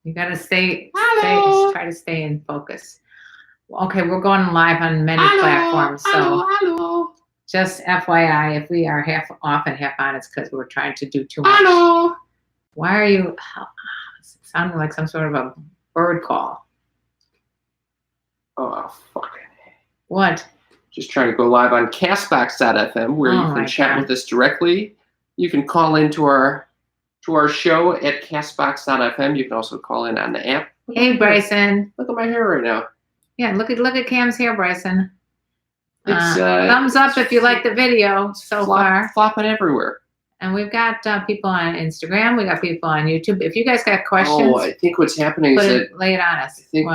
You got to try to stay in focus. Okay, we're going live on many platforms, so just FYI, if we are half off and half on, it's because we're trying to do too much. Why are you sounding like some sort of a bird call? Oh, fuck. What? Just trying to go live on castbox.fm where you can chat with us directly. You can call into our show at castbox.fm. You can also call in on the app. Hey, Bryson. Look at my hair right now. Yeah, look at Cam's hair, Bryson. Thumbs up if you like the video so far. Flopping everywhere. And we've got people on Instagram. We got people on YouTube. If you guys got questions, I think what's happening is lay it on us. I think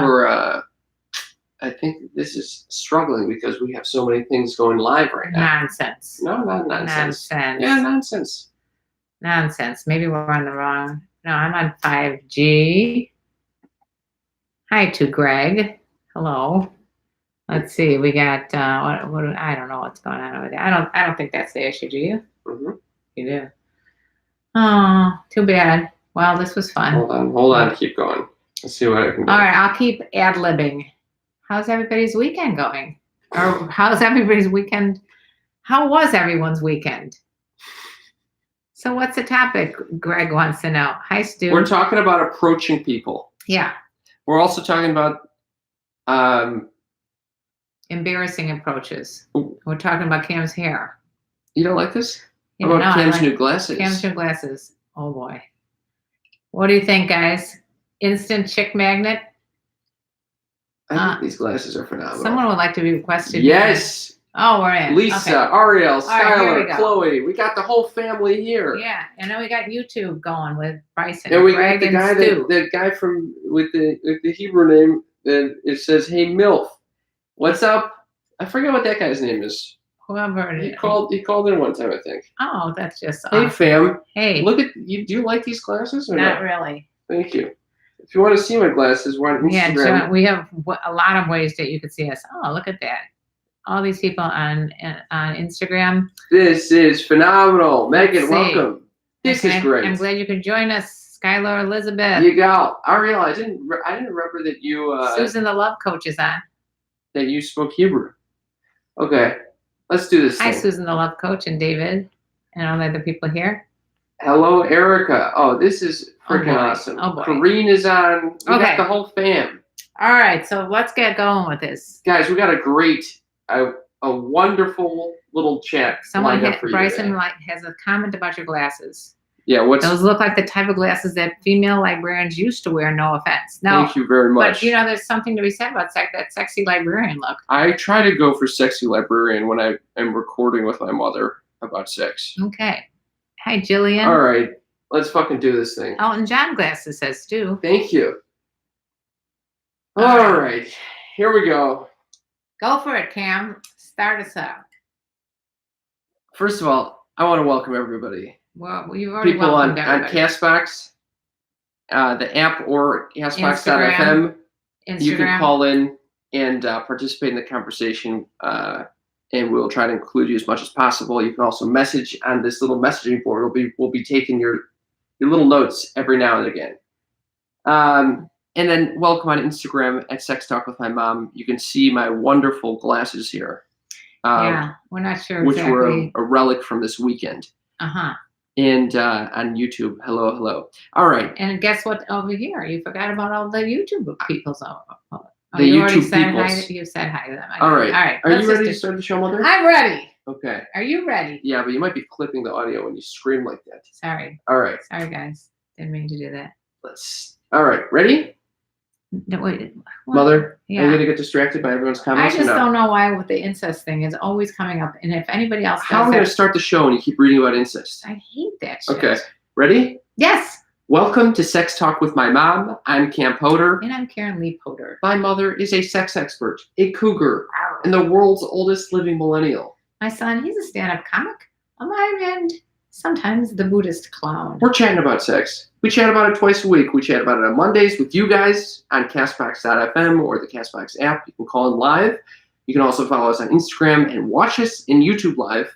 I think this is struggling because we have so many things going live right now. Nonsense. No, not nonsense. Nonsense. Yeah, nonsense. Nonsense. Maybe we're on the wrong. No, I'm on 5G. Hi to Greg. Hello. Let's see. We got what I don't know what's going on over there. I don't think that's the issue. Do you? Mm-hmm. You do. Oh, too bad. Well, this was fun. Hold on. Keep going. Let's see what I can do. All right, I'll keep ad-libbing. How's everybody's weekend going? Or how's everybody's weekend? How was everyone's weekend? So what's the topic? Greg wants to know. Hi, Stu. We're talking about approaching people. Yeah. We're also talking about embarrassing approaches. We're talking about Cam's hair. You don't like this? Yeah, How about Cam's new glasses? Cam's new glasses. Oh boy. What do you think, guys? Instant chick magnet? I think these glasses are phenomenal. Someone would like to be requested. Yes. Oh, we're in. Lisa, okay. Ariel, Skylar, right, Chloe. We got the whole family here. Yeah, and then we got YouTube going with Bryson. And we Greg got the guy from with the Hebrew name that it says, "Hey MILF, what's up?" I forget what that guy's name is. Whoever he called in one time, I think. Oh, that's just hey awesome. Fam. Hey, look at you. Do you like these glasses or not really? Thank you. If you want to see my glasses, we're on Instagram. Yeah, so we have a lot of ways that you could see us. Oh, look at that. All these people on Instagram. This is phenomenal. Megan, welcome. This is great. I'm glad you could join us, Skylar Elizabeth. You go. Ariel, I didn't remember that you Susan the Love Coach is on. That you spoke Hebrew. Okay. Let's do this. Hi, Susan the Love Coach and David and all the other people here. Hello, Erica. Oh, this is freaking awesome. Oh, boy. Kareen is on. We got the whole fam. All right, so let's get going with this. Guys, we got a wonderful little chat. Someone Bryson has a comment about your glasses. Yeah, those look like the type of glasses that female librarians used to wear, no offense. No. Thank you very much. But, there's something to be said about that sexy librarian look. I try to go for sexy librarian when I am recording with my mother about sex. Okay. Hi, Jillian. All right. Let's fucking do this thing. Elton John glasses, says Stu. Thank you. All right. Here we go. Go for it, Cam. Start us out. First of all, I want to welcome everybody. Well, you've already people on Castbox, the app, or castbox.fm. You can call in and participate in the conversation, and we'll try to include you as much as possible. You can also message on this little messaging board. We'll be taking your little notes every now and again. And then welcome on Instagram at Sex Talk with My Mom. You can see my wonderful glasses here. Yeah, we're not sure which were a relic from this weekend. Uh-huh. And on YouTube, hello. All right. And guess what? Over here, you forgot about all the YouTube people. You already said hi. You said hi to them. All right. All right. Are you ready to start the show, Mother? I'm ready. Okay. Are you ready? Yeah, but you might be clipping the audio when you scream like that. Sorry. All right. Sorry, guys. Didn't mean to do that. All right. Ready? No, wait. What? Mother, yeah. Are you going to get distracted by everyone's comments? I just don't know why with the incest thing is always coming up. And if anybody else How am I going to start the show when you keep reading about incest? I hate that shit. Okay. Ready? Yes. Welcome to Sex Talk with My Mom. I'm Cam Poter. And I'm KarenLee Poter. My mother is a sex expert, a cougar, and the world's oldest living millennial. My son, he's a stand-up comic. On my end, sometimes the Buddhist clown. We're chatting about sex. We chat about it twice a week. We chat about it on Mondays with you guys on castbox.fm or the Castbox app. You can call in live. You can also follow us on Instagram and watch us in YouTube live.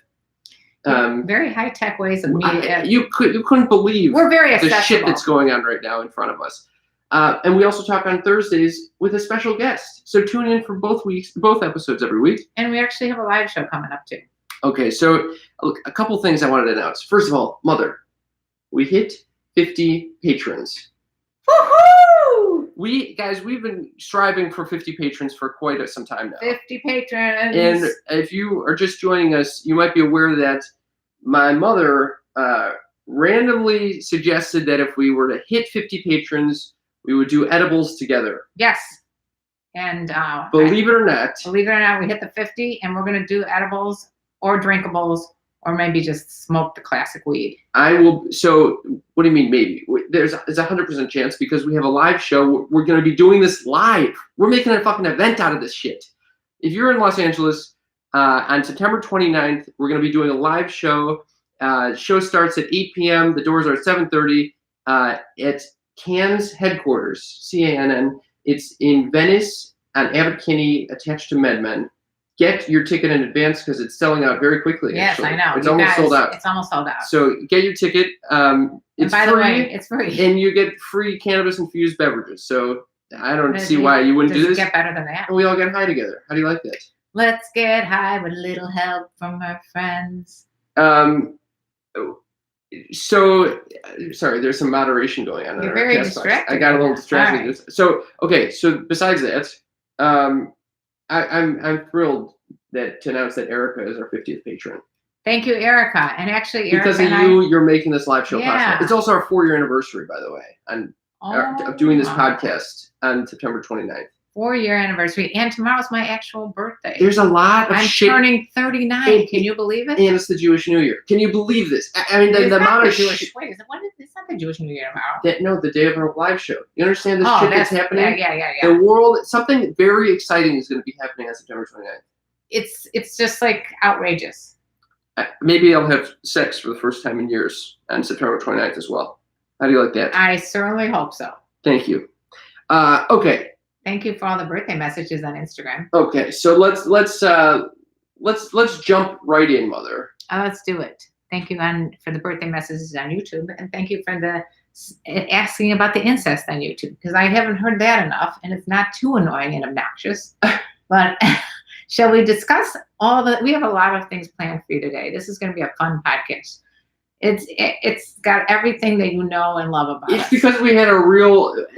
Very high-tech ways of media. You couldn't believe we're very accessible. The shit that's going on right now in front of us. And we also talk on Thursdays with a special guest. So tune in for both episodes every week. And we actually have a live show coming up too. Okay, so a couple things I wanted to announce. First of all, Mother, we hit 50 patrons. Woohoo! We've been striving for 50 patrons for quite some time now. 50 patrons. And if you are just joining us, you might be aware that my mother randomly suggested that if we were to hit 50 patrons, we would do edibles together. Yes. And believe it or not, we hit the 50, and we're going to do edibles or drinkables, or maybe just smoke the classic weed. I will. So what do you mean maybe? There's a 100% chance because we have a live show. We're going to be doing this live. We're making a fucking event out of this shit. If you're in Los Angeles on September 29th, we're going to be doing a live show. Show starts at 8 p.m. The doors are at 7:30 at CAN's headquarters, CANN. It's in Venice on Abbot Kinney, attached to MedMen. Get your ticket in advance because it's selling out very quickly. Yes, actually. I know. It's almost sold out. It's almost sold out. So get your ticket. It's by the way, it's free. And you get free cannabis-infused beverages. So I don't see why you wouldn't do this. Does it get better than that? And we all get high together. How do you like that? Let's get high with a little help from our friends. So, sorry, there's some moderation going on. You're very distracted. I got a little distracted. Right. So, okay. So besides that, I'm thrilled to announce that Erica is our 50th patron. Thank you, Erica. And actually, Erica because of you're making this live show possible. It's also our 4-year anniversary, by the way, of doing this podcast on September 29th. 4-year anniversary, and tomorrow's my actual birthday. There's a lot of shit. I'm turning 39. Can you believe it? And it's the Jewish New Year. Can you believe this? I mean, the amount of Jewish. Wait, it's not the Jewish New Year tomorrow. No, the day of our live show. You understand this shit that's happening? Yeah. The world, something very exciting is going to be happening on September 29th. It's just like outrageous. Maybe I'll have sex for the first time in years on September 29th as well. How do you like that? I certainly hope so. Thank you. Okay. Thank you for all the birthday messages on Instagram. Okay, so let's jump right in, Mother. Let's do it. Thank you for the birthday messages on YouTube, and thank you for the asking about the incest on YouTube, because I haven't heard that enough, and it's not too annoying and obnoxious. But shall we discuss we have a lot of things planned for you today. This is going to be a fun podcast. It's got everything that you know and love about It's because we had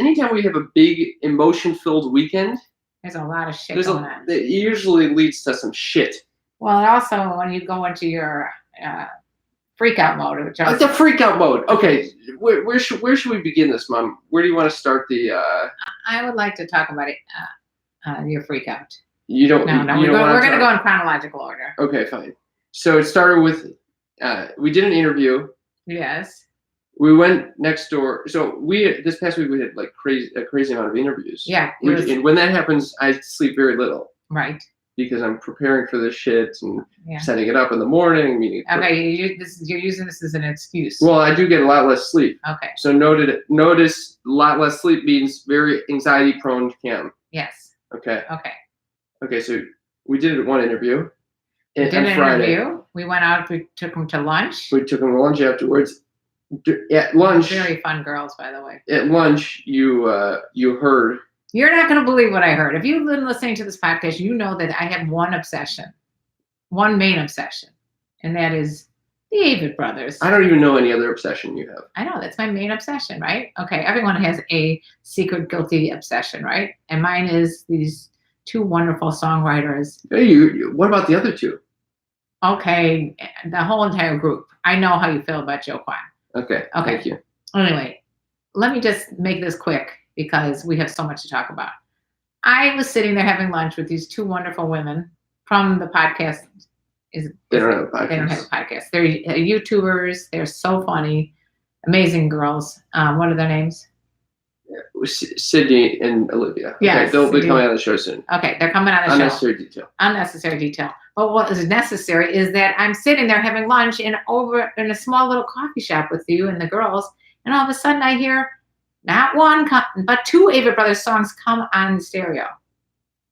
anytime we have a big emotion-filled weekend, there's a lot of shit going on. It usually leads to some shit. Well, and also when you go into your freak out mode. It's a freak out mode. Okay, where should we begin this, Mom? Where do you want to start the... I would like to talk about it, your freak out. You don't... No, we're going to go in chronological order. Okay, fine. So it started with... we did an interview. Yes. We went next door. So this past week we had like a crazy amount of interviews. Yeah. And when that happens, I sleep very little. Right. Because I'm preparing for this shit and setting it up in the morning. Okay, you're using this as an excuse. Well, I do get a lot less sleep. Okay. So notice a lot less sleep means very anxiety prone Cam. Yes. Okay. Okay. So we did one interview. We did an interview. We went out. We took them to lunch. We took them to lunch afterwards. At lunch. Very fun girls, by the way. At lunch, you heard. You're not going to believe what I heard. If you've been listening to this podcast, you know that I have one main obsession, and that is the Avett Brothers. I don't even know any other obsession you have. I know, that's my main obsession, right? Okay, everyone has a secret guilty obsession, right? And mine is these two wonderful songwriters. Hey, what about the other two? Okay, the whole entire group. I know how you feel about Joe Kwan. Okay, thank you. Anyway, let me just make this quick because we have so much to talk about. I was sitting there having lunch with these two wonderful women from the podcast. They don't have a podcast. They don't have a podcast. They're YouTubers. They're so funny. Amazing girls. What are their names? Sydney and Olivia. Yeah, okay, they'll be coming on the show soon. Okay, they're coming on the show. Unnecessary detail. But what is necessary is that I'm sitting there having lunch in a small little coffee shop with you and the girls, and all of a sudden I hear not one, but two Avett Brothers songs come on the stereo.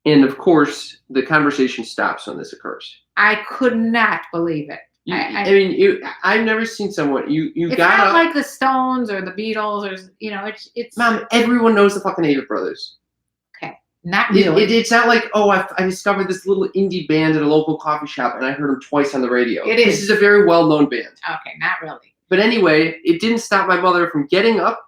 And of course, the conversation stops when this occurs. I could not believe it. I mean, I've never seen someone you it's got not like the Stones or the Beatles or it's. Mom, everyone knows the fucking Avett Brothers. Okay, not really. It's not like I discovered this little indie band at a local coffee shop and I heard them twice on the radio. It is. This is a very well known band. Okay, not really. But anyway, it didn't stop my mother from getting up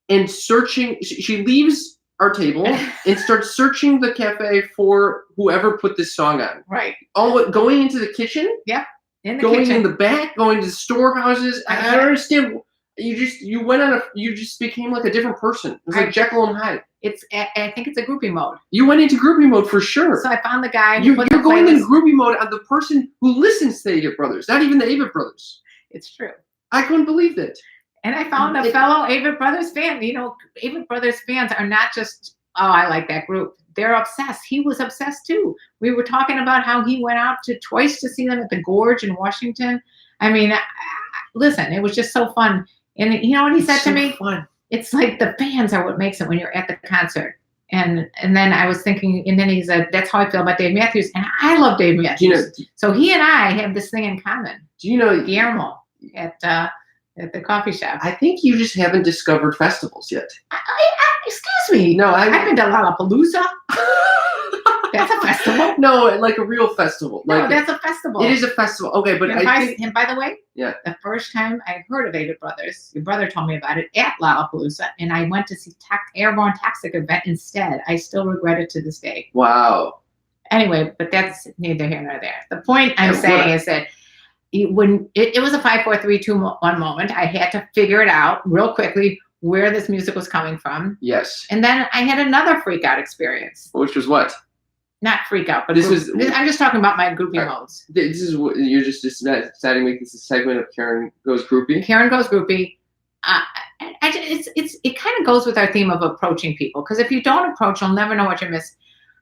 and searching. She leaves our table and starts searching the cafe for whoever put this song on. Right. Going into the kitchen. Yep. In the going kitchen. in the back, going to the storehouses. I don't understand. You just became like a different person. It was like Jekyll and Hyde. I think it's a groupie mode. You went into groupie mode for sure. So I found the guy. You're going into groupie mode on the person who listens to the Avett Brothers, not even the Avett Brothers. It's true. I couldn't believe that. And I found a fellow Avett Brothers fan. Avett Brothers fans are not just, I like that group. They're obsessed. He was obsessed too. We were talking about how he went out twice to see them at the Gorge in Washington. I mean, listen, it was just so fun. And you know what he said to me? Fun. It's like the fans are what makes it when you're at the concert. And then I was thinking, and then he said, that's how I feel about Dave Matthews. And I love Dave Matthews. So he and I have this thing in common. Do you know Guillermo at the coffee shop? I think you just haven't discovered festivals yet. Excuse me. No, I've been to Lollapalooza. That's a festival. No, like a real festival. No, that's a festival. It is a festival. Okay, but and by the way, the first time I heard of Avett Brothers, your brother told me about it at Lollapalooza, and I went to see Airborne Toxic event instead. I still regret it to this day. Wow. Anyway, but that's neither here nor there. The point I'm saying is that it was a 5, 4, 3, 2, 1 moment. I had to figure it out real quickly where this music was coming from. Yes. And then I had another freak out experience. Which was what? Not freak out, but I'm just talking about my groupie modes. This is what you're just deciding to make this a segment of Karen Goes Groupie. Karen Goes Groupie. It kind of goes with our theme of approaching people, because if you don't approach, you'll never know what you miss.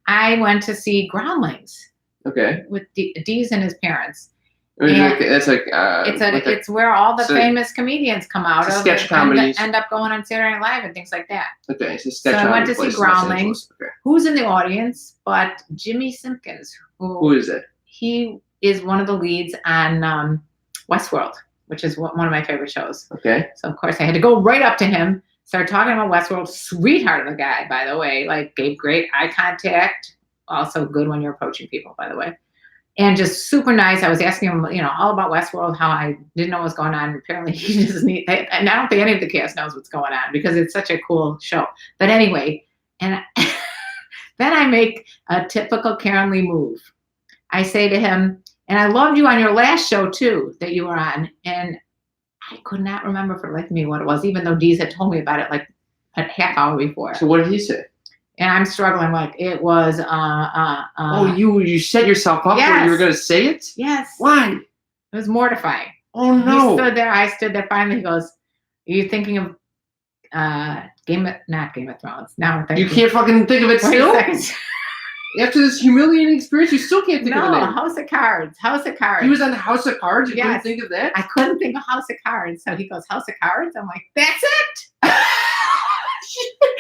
I went to see Groundlings. Okay. With Deez and his parents. It's where all the famous comedians come out of sketch comedies. End up going on Saturday Night Live and things like that. Okay, it's a sketch. So I went to see Groundlings. Okay. Who's in the audience? But Jimmy Simpkins. Who is it? He is one of the leads on Westworld, which is one of my favorite shows. Okay. So of course I had to go right up to him, start talking about Westworld. Sweetheart of a guy, by the way. Like, gave great eye contact. Also good when you're approaching people, by the way. And just super nice. I was asking him, all about Westworld, how I didn't know what was going on. Apparently he just and I don't think any of the cast knows what's going on because it's such a cool show. But anyway, and then I make a typical KarenLee move. I say to him, and I loved you on your last show too, that you were on. And I could not remember for like me what it was, even though Deez had told me about it like a half hour before. So what did he say? And I'm struggling like it was. You set yourself up where you were going to say it? Yes. Why? It was mortifying. Oh no! He stood there. I stood there. Finally, he goes, "Are you thinking of not Game of Thrones?" Now you can't fucking think of it still. After this humiliating experience, you still can't think of the name. House of Cards. House of Cards. He was on the House of Cards. You couldn't think of that? I couldn't think of House of Cards. So he goes, House of Cards. I'm like, that's it.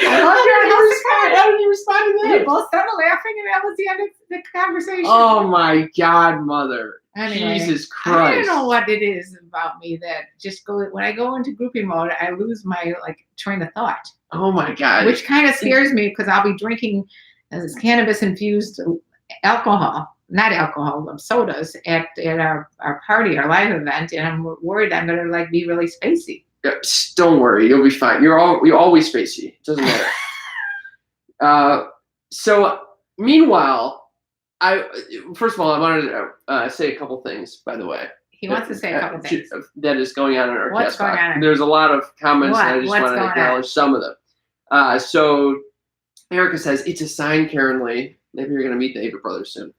How did you respond to that? We both started laughing, and that was the end of the conversation. Oh my God, mother! Anyway, Jesus Christ! I don't know what it is about me that just when I go into groupie mode, I lose my train of thought. Oh my God! Which kind of scares me because I'll be drinking this cannabis-infused sodas at our party, our live event, and I'm worried I'm gonna be really spacey. Don't worry, you'll be fine. You're always spacey. It doesn't matter. So meanwhile, first of all, I wanted to say a couple things. By the way, he wants to say a couple things that is going on in our What's going on? There's a lot of comments, and I just want to acknowledge some of them. So Erica says it's a sign, KarenLee. Maybe you're going to meet the Avett Brothers soon.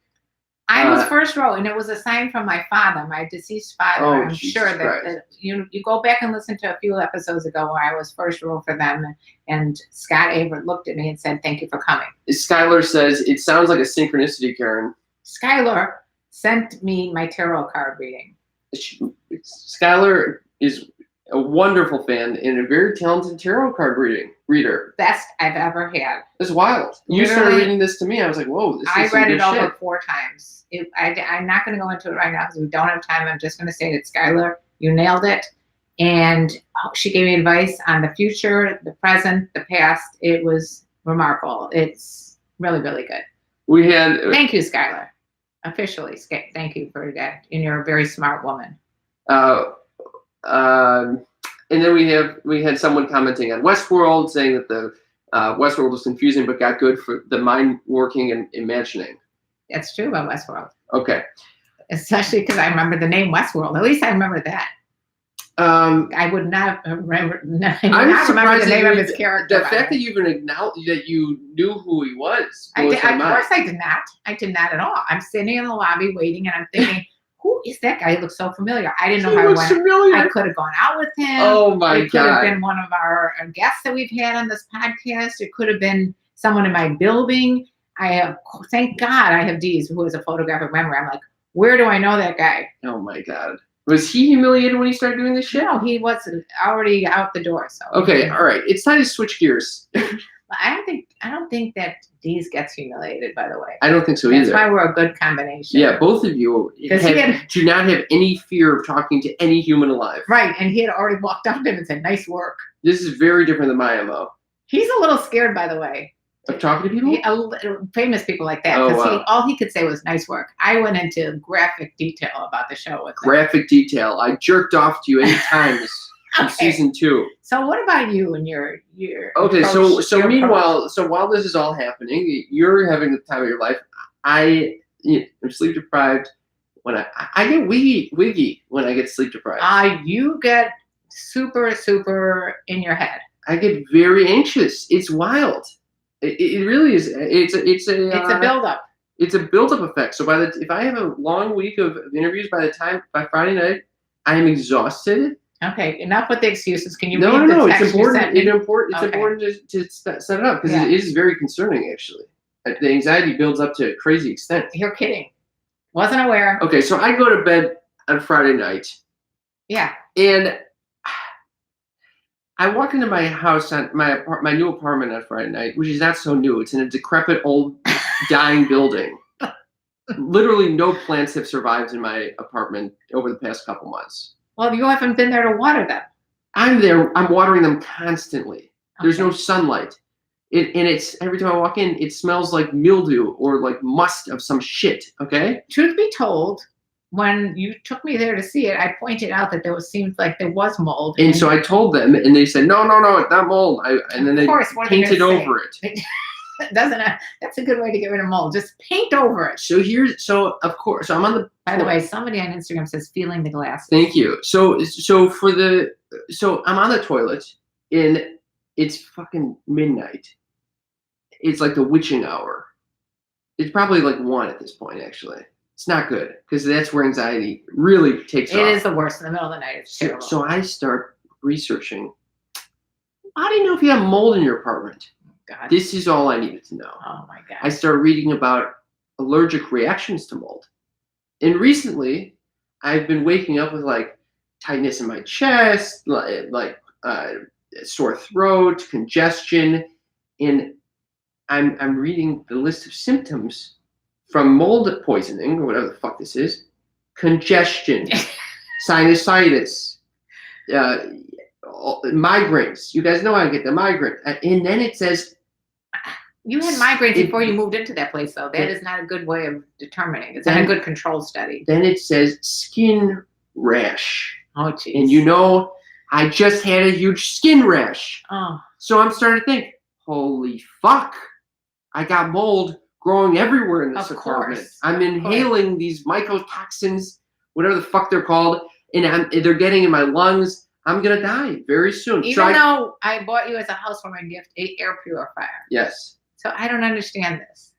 I was first row, and it was a sign from my father, my deceased father. I'm sure that you go back and listen to a few episodes ago where I was first row for them, and Scott Avett looked at me and said, "Thank you for coming." Skylar says it sounds like a synchronicity, Karen. Skylar sent me my tarot card reading. Skylar is a wonderful fan and a very talented tarot card reader. Best I've ever had. It's wild. You started reading this to me. I was like, whoa, this is I read it over shit. 4 times. I'm not going to go into it right now because we don't have time. I'm just going to say that, Skylar, you nailed it. And she gave me advice on the future, the present, the past. It was remarkable. It's really, really good. Thank you, Skylar. Officially, thank you for that. And you're a very smart woman. And then we had someone commenting on Westworld saying that the Westworld was confusing but got good for the mind working and imagining. That's true about Westworld. Okay. Especially because I remember the name Westworld. At least I remember that. I would not remember. I'm surprised the name of his character. The fact that you even acknowledged that you knew who he was. Of course, I did not. I did not at all. I'm sitting in the lobby waiting, and I'm thinking, who is that guy? He looks so familiar. I didn't know how I went. Familiar. I could have gone out with him. Oh my God! It could have been one of our guests that we've had on this podcast. It could have been someone in my building. Thank God, I have Dee's, who is a photographic memory. I'm like, where do I know that guy? Oh my God. Was he humiliated when he started doing this shit? No, he was already out the door. So okay, all right. It's time to switch gears. I don't think that Dee's gets humiliated, by the way. I don't think so either. That's why we're a good combination. Yeah, both of you do not have any fear of talking to any human alive. Right, and he had already walked up to him and said, "Nice work." This is very different than my MO. He's a little scared, by the way. Of talking to people? Famous people like that. Because all he could say was nice work. I went into graphic detail about the show with him. Graphic detail. I jerked off to you 8 times in season 2. So what about you and your okay, approach, so meanwhile, so while this is all happening, you're having the time of your life. I'm sleep deprived. When I get wiggy when I get sleep deprived. You get super, super in your head. I get very anxious. It's wild. It really is. It's a buildup. It's a buildup effect. So if I have a long week of interviews, by Friday night, I am exhausted. Okay, enough with the excuses. Can you read the text it's important. It's important to set it up because it is very concerning. Actually, the anxiety builds up to a crazy extent. You're kidding. Wasn't aware. Okay, so I go to bed on Friday night. Yeah. And I walk into my house on my new apartment on Friday night, which is not so new. It's in a decrepit, old, dying building. Literally no plants have survived in my apartment over the past couple months. Well, you haven't been there to water them. I'm there. I'm watering them constantly. There's no sunlight. It's every time I walk in, it smells like mildew or like must of some shit. Okay. Truth be told, when you took me there to see it, I pointed out that seemed like there was mold. And so I told them, and they said, no, it's not mold. And then they painted over it. That's a good way to get rid of mold. Just paint over it. So I'm on the. By the way, somebody on Instagram says feeling the glass. Thank you. So I'm on the toilet, and it's fucking midnight. It's like the witching hour. It's probably like 1 at this point, actually. It's not good because that's where anxiety really takes off. It is the worst in the middle of the night. It's terrible. So I start researching. How do you know if you have mold in your apartment? God. This is all I needed to know. Oh my God. I started reading about allergic reactions to mold. And recently, I've been waking up with like tightness in my chest, like sore throat, congestion, and I'm reading the list of symptoms from mold poisoning, or whatever the fuck this is, congestion, sinusitis, migraines. You guys know I get the migraine. And then it says... You had migraines before you moved into that place, though. That is not a good way of determining. It's not a good control study. Then it says skin rash. Oh, jeez. And I just had a huge skin rash. Oh. So I'm starting to think, holy fuck, I got mold growing everywhere in this apartment. I'm inhaling these mycotoxins, whatever the fuck they're called, and they're getting in my lungs. I'm going to die very soon. Even though I bought you as a housewarming gift an air purifier. Yes. So I don't understand this.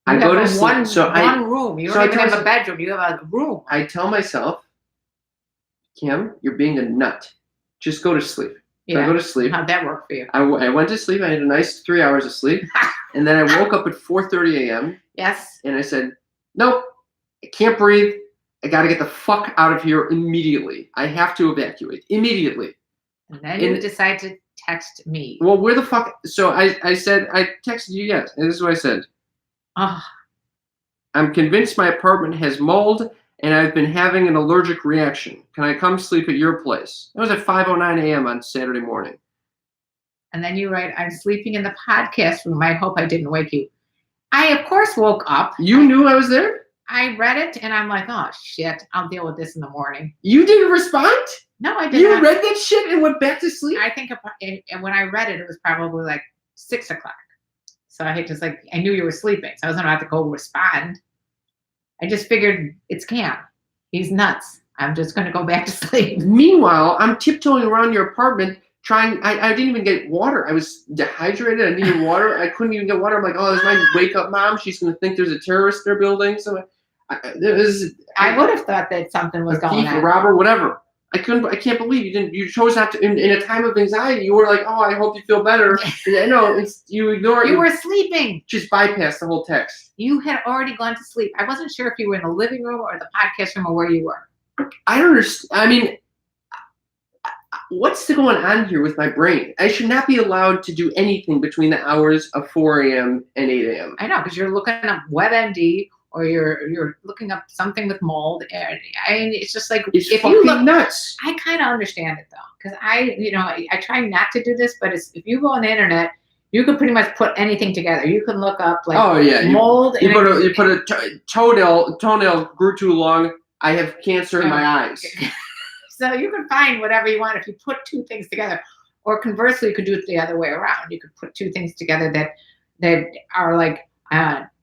I go to sleep. One room. You don't even have a bedroom. You have a room. I tell myself, Kim, you're being a nut. Just go to sleep. So I go to sleep. How'd that work for you? I went to sleep. I had a nice 3 hours of sleep. And then I woke up at 4:30 a.m. Yes. And I said, nope, I can't breathe. I got to get the fuck out of here immediately. I have to evacuate immediately. And then you decide to text me. Well, where the fuck? So I said, I texted you, yes. And this is what I said. I'm convinced my apartment has mold and I've been having an allergic reaction. Can I come sleep at your place? That was at 5:09 a.m. on Saturday morning. And then you write, I'm sleeping in the podcast room. I hope I didn't wake you. I, of course, woke up. You knew I was there? I read it, and I'm like, oh, shit, I'll deal with this in the morning. You didn't respond? No, I didn't. You read that shit and went back to sleep? I think, and when I read it, it was probably like 6 o'clock. So I just I knew you were sleeping, so I wasn't about to go respond. I just figured it's Cam. He's nuts. I'm just going to go back to sleep. Meanwhile, I'm tiptoeing around your apartment trying. I didn't even get water. I was dehydrated. I needed water. I couldn't even get water. I'm like, oh, this might wake up mom. She's going to think there's a terrorist in their building. So I would have thought that something was going on. A robber, whatever. I can't believe you didn't. You chose not to. In a time of anxiety, you were like, "Oh, I hope you feel better." No, you ignore it. You were sleeping. Just bypass the whole text. You had already gone to sleep. I wasn't sure if you were in the living room or the podcast room or where you were. I don't understand. I mean, what's going on here with my brain? I should not be allowed to do anything between the hours of 4 a.m. and 8 a.m. I know, because you're looking up WebMD. Or you're looking up something with mold, and I mean, it's just like it's if fucking you look nuts. I kind of understand it though, because I try not to do this, but if you go on the internet, you could pretty much put anything together. You can look up like mold. You put a toenail grew too long. I have cancer in my eyes. So you can find whatever you want if you put two things together, or conversely, you could do it the other way around. You could put two things together that are like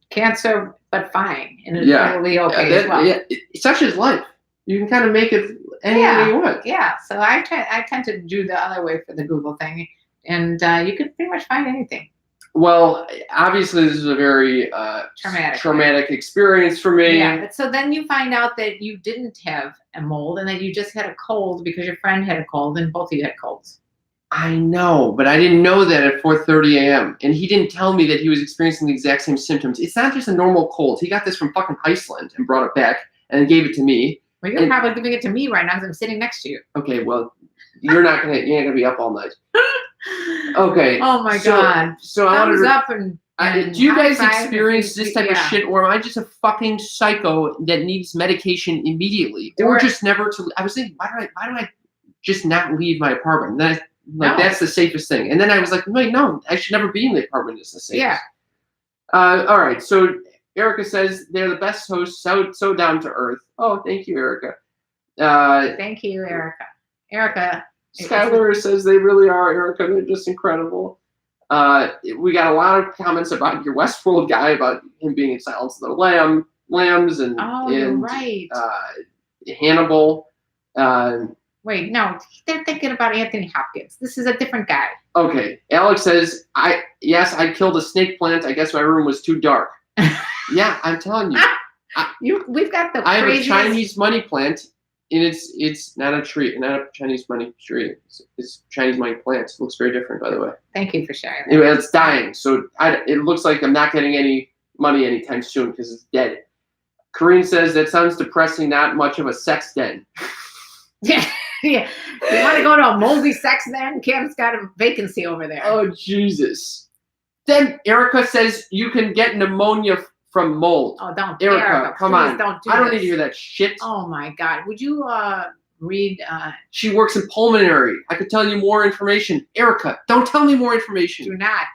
cancer, but fine, and it's probably okay as well. Yeah, such is life. You can kind of make it any way you want. Yeah, so I tend to do the other way for the Google thing, and you can pretty much find anything. Well, obviously, this is a very traumatic experience for me. Yeah, but so then you find out that you didn't have a mold, and that you just had a cold because your friend had a cold, and both of you had colds. I know, but I didn't know that at 4:30 a.m. And he didn't tell me that he was experiencing the exact same symptoms. It's not just a normal cold. He got this from fucking Iceland and brought it back and gave it to me. Well, you're probably giving it to me right now because I'm sitting next to you. Okay, well, you ain't gonna be up all night. Okay. Oh my God. So I wanted up and do you guys experience this type of shit, or am I just a fucking psycho that needs medication immediately, or just never to? I was thinking, why do I just not leave my apartment? Then that's the safest thing. And then I was like, wait, no, I should never be in the apartment. It's the safest. Yeah. All right. So Erica says they're the best hosts, so down to earth. Oh, thank you, Erica. Thank you, Erica. Erica. Skylar says they really are, Erica. They're just incredible. We got a lot of comments about your Westworld guy, about him being in Silence of the Lambs, and you're right. Hannibal. Wait, no, they're thinking about Anthony Hopkins. This is a different guy. Okay, Alex says, I killed a snake plant. I guess my room was too dark. Yeah, I'm telling you. We've got the I have a Chinese money plant, and it's not a tree, not a Chinese money tree. It's Chinese money plant. It looks very different, by the way. Thank you for sharing that. Anyway, it's dying, so it looks like I'm not getting any money anytime soon because it's dead. Corrine says, that sounds depressing, not much of a sex den. Yeah. Yeah. You want to go to a moldy sex den? Cam's got a vacancy over there. Oh, Jesus. Then Erica says you can get pneumonia from mold. Oh, don't. Erica, come on. I don't need to hear that shit. Oh, my God. Would you read? She works in pulmonary. I could tell you more information. Erica, don't tell me more information. Do not.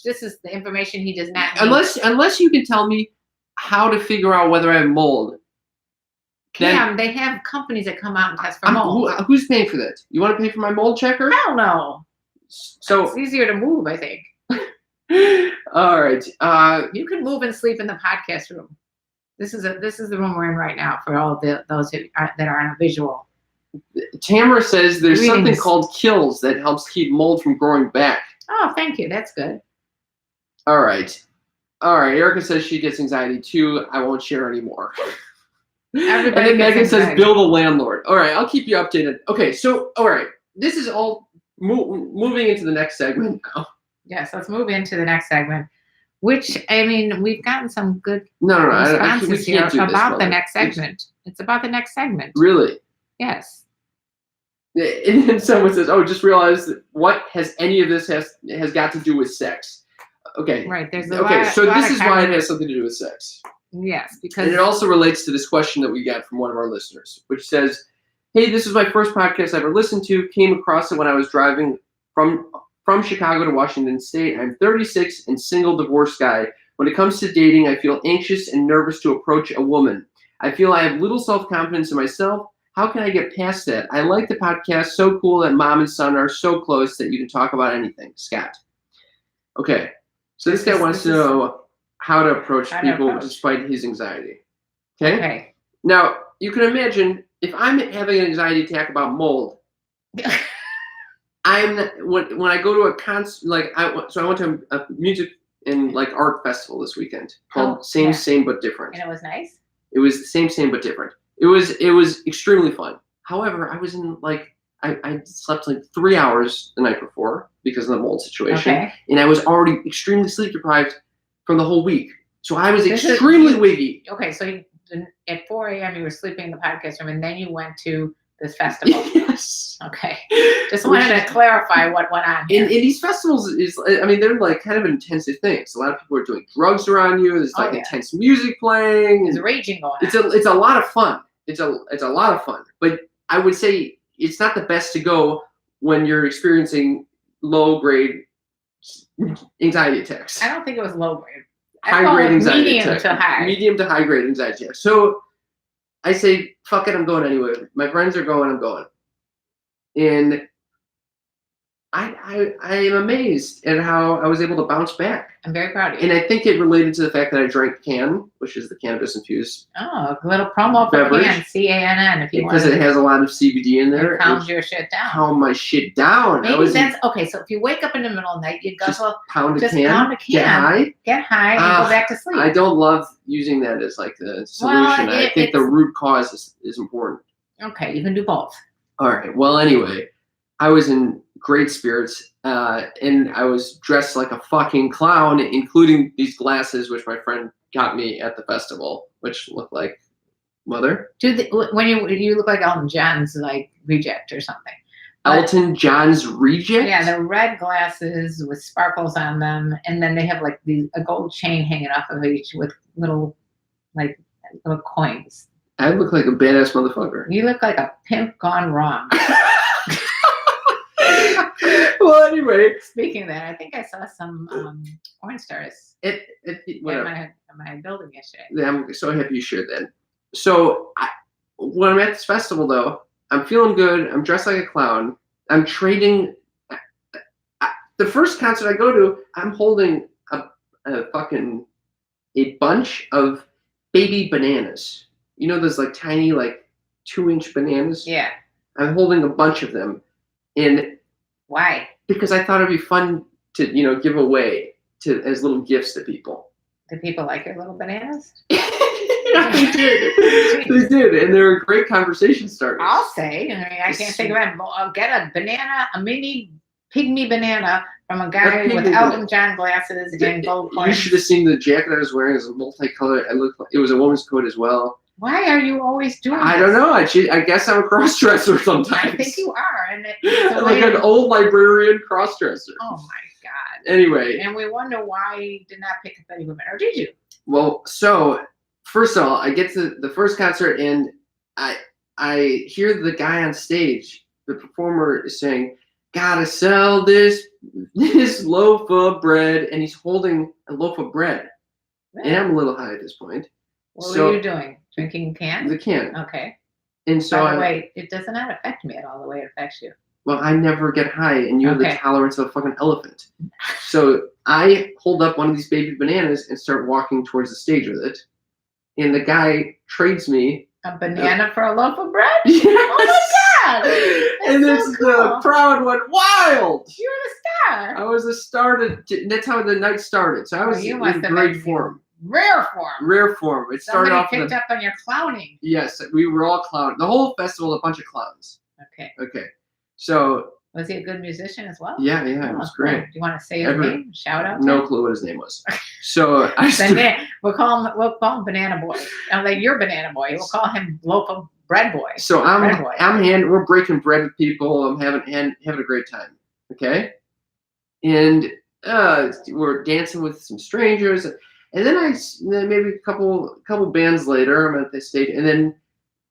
This is the information he does not need. Unless you can tell me how to figure out whether I have mold. Cam, they have companies that come out and test for mold. Who's paying for that? You want to pay for my mold checker? I don't know. So it's easier to move, I think. All right. You can move and sleep in the podcast room. This is the room we're in right now for all those that are on a visual. Tamara says there's something called Kills that helps keep mold from growing back. Oh, thank you. That's good. All right. Erica says she gets anxiety too. I won't share anymore. Everybody and then Megan says, "Bill the landlord." All right, I'll keep you updated. Okay, so all right, this is all moving into the next segment now. Yes, let's move into the next segment. Which, I mean, we've gotten some good responses here about the next segment. It's about the next segment. Really? Yes. And then someone says, "Oh, just realized that what has any of this has got to do with sex?" Okay. Right. There's so this is why it has something to do with sex. Yes, because and it also relates to this question that we got from one of our listeners, which says, "Hey, this is my first podcast I ever listened to. Came across it when I was driving from Chicago to Washington State. I'm 36 and single divorced guy. When it comes to dating, I feel anxious and nervous to approach a woman. I feel I have little self-confidence in myself. How can I get past that? I like the podcast. So cool that mom and son are so close that you can talk about anything." Scott. Okay. So this guy wants to know how to approach people despite his anxiety. Okay? Now, you can imagine if I'm having an anxiety attack about mold, when I go to a concert, I went to a music and art festival this weekend called Same But Different. And it was nice? It was the same but different. It was extremely fun. However, I was in I slept 3 hours the night before because of the mold situation, and I was already extremely sleep deprived from the whole week. So I was extremely wiggy. Okay, so at 4 a.m. you were sleeping in the podcast room, and then you went to this festival. Yes. Okay. Just wanted to clarify what went on here. And these festivals they're kind of intensive things. A lot of people are doing drugs around you. There's intense music playing. There's raging going on. It's a lot of fun. It's a lot of fun. But I would say it's not the best to go when you're experiencing low-grade anxiety attacks. I don't think it was low-grade. High-grade anxiety attacks. Medium to high-grade anxiety attacks. So I say, fuck it, I'm going anyway. My friends are going, I'm going. And I am amazed at how I was able to bounce back. I'm very proud of you. And I think it related to the fact that I drank Can, which is the cannabis-infused a little promo for beverage. Can, C-A-N-N, if you want. Because it has a lot of CBD in there. Calms your shit down. Calm my shit down. Maybe that's, okay, so if you wake up in the middle of the night, you go, pound a can, get high, and go back to sleep. I don't love using that as the solution. I think the root cause is important. Okay, you can do both. All right. Well, anyway, I was in great spirits, and I was dressed like a fucking clown, including these glasses, which my friend got me at the festival, which looked like mother. When you look like Elton John's reject or something. Elton John's reject? Yeah, the red glasses with sparkles on them, and then they have a gold chain hanging off of each with little coins. I look like a badass motherfucker. You look like a pimp gone wrong. Well, anyway. Speaking of that, I think I saw some porn stars at my building yesterday. I'm so happy you shared that. So when I'm at this festival, though, I'm feeling good. I'm dressed like a clown. I'm trading. The first concert I go to, I'm holding a bunch of baby bananas. You know those tiny 2-inch bananas? Yeah. I'm holding a bunch of them. And why? Because I thought it'd be fun to, give away as little gifts to people. Do people like your little bananas? Yeah, they did. They did, and they were great conversation starters. I'll say. I can't think of it. I'll get a banana, a mini pygmy banana from a guy with Elton John glasses and gold coins. You should have seen the jacket I was wearing. It was multicolored. It was a woman's coat as well. Why are you always doing this? I don't know. I guess I'm a cross-dresser sometimes. I think you are. And like an old librarian cross-dresser. Oh, my God. Anyway. And we wonder why you did not pick up any women. Or did you? Well, so, first of all, I get to the first concert, and I hear the guy on stage, the performer, is saying, "Gotta sell this loaf of bread," and he's holding a loaf of bread. Really? And I'm a little high at this point. What were you doing? Drinking can? The can. Okay. And so by the way, it does not affect me at all the way it affects you. Well, I never get high, and you have the tolerance of a fucking elephant. So I hold up one of these baby bananas and start walking towards the stage with it. And the guy trades me a banana for a loaf of bread? Yes. Oh my God! And so cool. The crowd went wild. You were a star. I was a star. That's how the night started. So I was in great form. Rare form. Rare form. It started off. Somebody picked up on your clowning. Yes, we were all clowning. The whole festival, a bunch of clowns. Okay. Okay. So. Was he a good musician as well? Yeah, it was great. Do you want to say his name? Shout out. No clue what his name was. So we'll call him Banana Boy. I'm like, you're Banana Boy. We'll call him Loaf of bread boy. So we're breaking bread with people. I'm having a great time. Okay, and we're dancing with some strangers, and then maybe a couple bands later, I'm at this stage, and then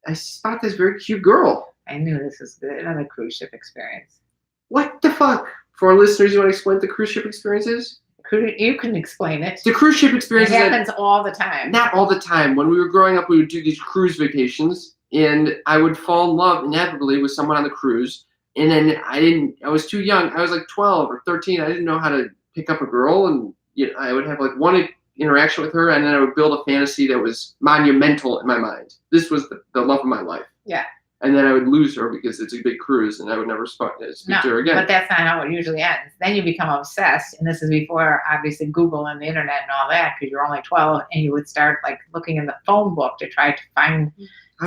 I spot this very cute girl. I knew this was good. Another cruise ship experience. What the fuck? For our listeners, you want to explain what the cruise ship experience is? You can explain it. The cruise ship experience happens all the time. Not all the time. When we were growing up, we would do these cruise vacations, and I would fall in love inevitably with someone on the cruise. And then I was too young. I was like 12 or 13. I didn't know how to pick up a girl, and I would have like one interaction with her, and then I would build a fantasy that was monumental in my mind. This was the love of my life. Yeah. And then I would lose her because it's a big cruise, and I would never speak to her again. But that's not how it usually ends. Then you become obsessed, and this is before obviously Google and the internet and all that, because you're only 12, and you would start like looking in the phone book to try to find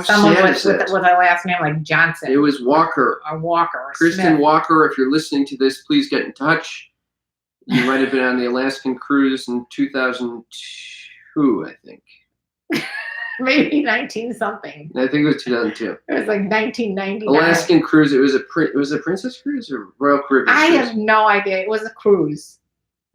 someone with a last name like Johnson. It was Walker. Or Walker. Or Kristen Smith. Walker, if you're listening to this, please get in touch. You might have been on the Alaskan cruise in 2002, I think. Maybe 19-something. I think it was 2002. It was like 1999. Alaskan cruise. It was a Princess Cruise or Royal Caribbean I cruise? have no idea. It was a cruise.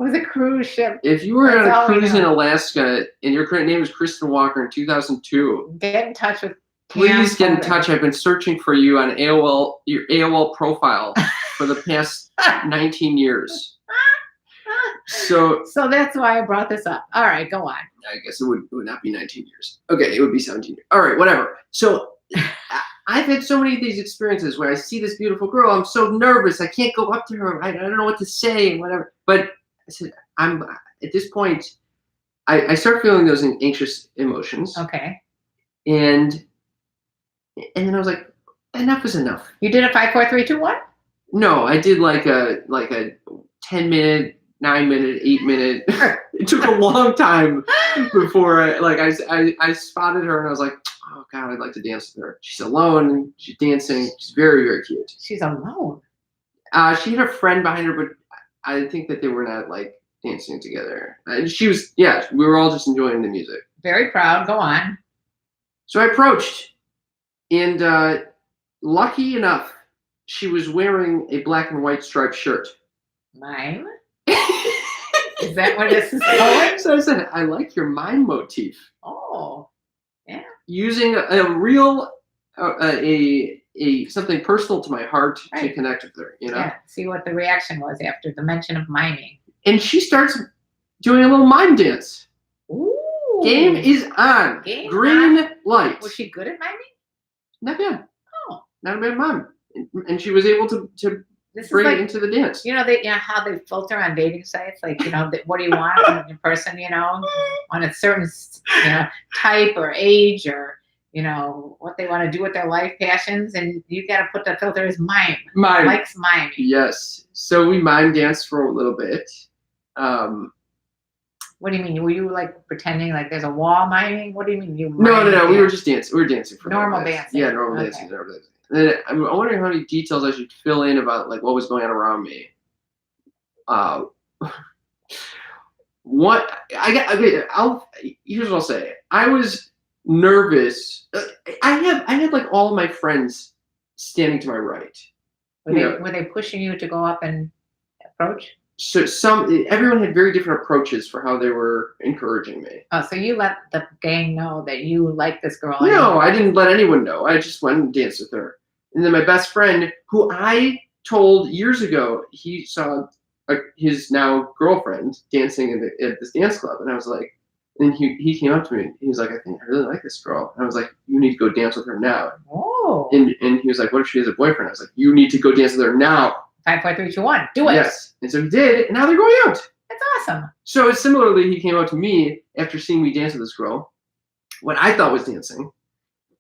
It was a cruise ship. If you were on a cruise in Alaska and your current name was Kristen Walker in 2002, get in touch with. Please get in touch. I've been searching for you on AOL, your AOL profile for the past 19 years. So that's why I brought this up. All right, go on. I guess it would not be 19 years. Okay, it would be 17 years. All right, whatever. So I've had so many of these experiences where I see this beautiful girl. I'm so nervous. I can't go up to her. I don't know what to say and whatever. But I said, at this point, I start feeling those anxious emotions. Okay. And then I was like, enough is enough. You did a 5, 4, 3, 2, 1? No, I did like a 10-minute, 9-minute, 8-minute. It took a long time before I spotted her and I was like, oh God, I'd like to dance with her. She's alone. She's dancing. She's very, very cute. She's alone. She had a friend behind her, but I think that they were not like dancing together. And she was, yeah, we were all just enjoying the music. Very proud. Go on. So I approached, and lucky enough, she was wearing a black and white striped shirt. Mime? Is that what this is going? So I said, I like your mime motif. Oh, yeah. Using a real, something personal to my heart to connect with her, Yeah, see what the reaction was after the mention of miming. And she starts doing a little mime dance. Ooh. Game is on. Green light. Was she good at miming? Not bad. Oh. Not a bad mime. And she was able to bring it into the dance. You know how they filter on dating sites, like what do you want in a person, on a certain type or age or what they want to do with their life passions, and you got to put the filter as mime. Mime likes miming. Yes. So we mime danced for a little bit. What do you mean? Were you like pretending like there's a wall miming? What do you mean No. We were just dancing. We were dancing for normal dancing. Yeah, normal dancing. And then I'm wondering how many details I should fill in about like what was going on around me. Here's what I'll say. I was nervous. I had like all of my friends standing to my right. Were they pushing you to go up and approach? So everyone had very different approaches for how they were encouraging me. Oh, so you let the gang know that you like this girl? No, I didn't let anyone know. I just went and danced with her. And then my best friend, who I told years ago, he saw his now girlfriend dancing at this dance club, and I was like, and he came up to me and he was like, I really like this girl. And I was like, you need to go dance with her now. Oh. And he was like, what if she has a boyfriend? I was like, you need to go dance with her now. 5, 4, 3, 2, 1. Do it. Yes. And so he did, and now they're going out. That's awesome. So similarly, he came out to me after seeing me dance with this girl, what I thought was dancing.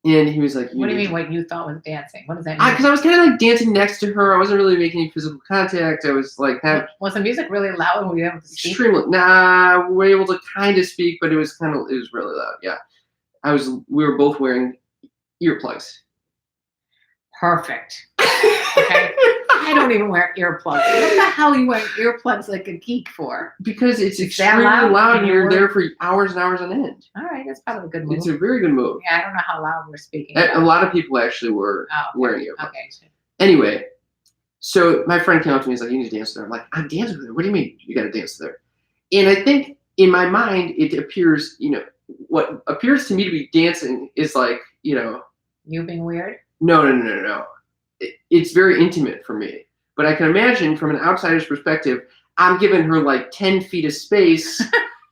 And he was like, what do you mean what you thought was dancing? What does that mean? Because I was kind of like dancing next to her. I wasn't really making any physical contact. I was like... Was the music really loud? Were you able to speak? Extremely. Nah, we were able to kind of speak, but it was really loud, yeah. We were both wearing earplugs. Perfect. Okay. I don't even wear earplugs. What the hell are you wearing earplugs like a geek for? Because it's extremely loud and you're there for hours and hours on end. All right, that's probably a good move. It's a very good move. Yeah, I don't know how loud we're speaking. A lot of people actually were wearing earplugs. Okay. Anyway, so my friend came up to me and was like, you need to dance with her. I'm like, I'm dancing with her. What do you mean you got to dance with her? And I think in my mind, it appears, what appears to me to be dancing is like, You being weird? No. It's very intimate for me. But I can imagine from an outsider's perspective, I'm giving her like 10 feet of space.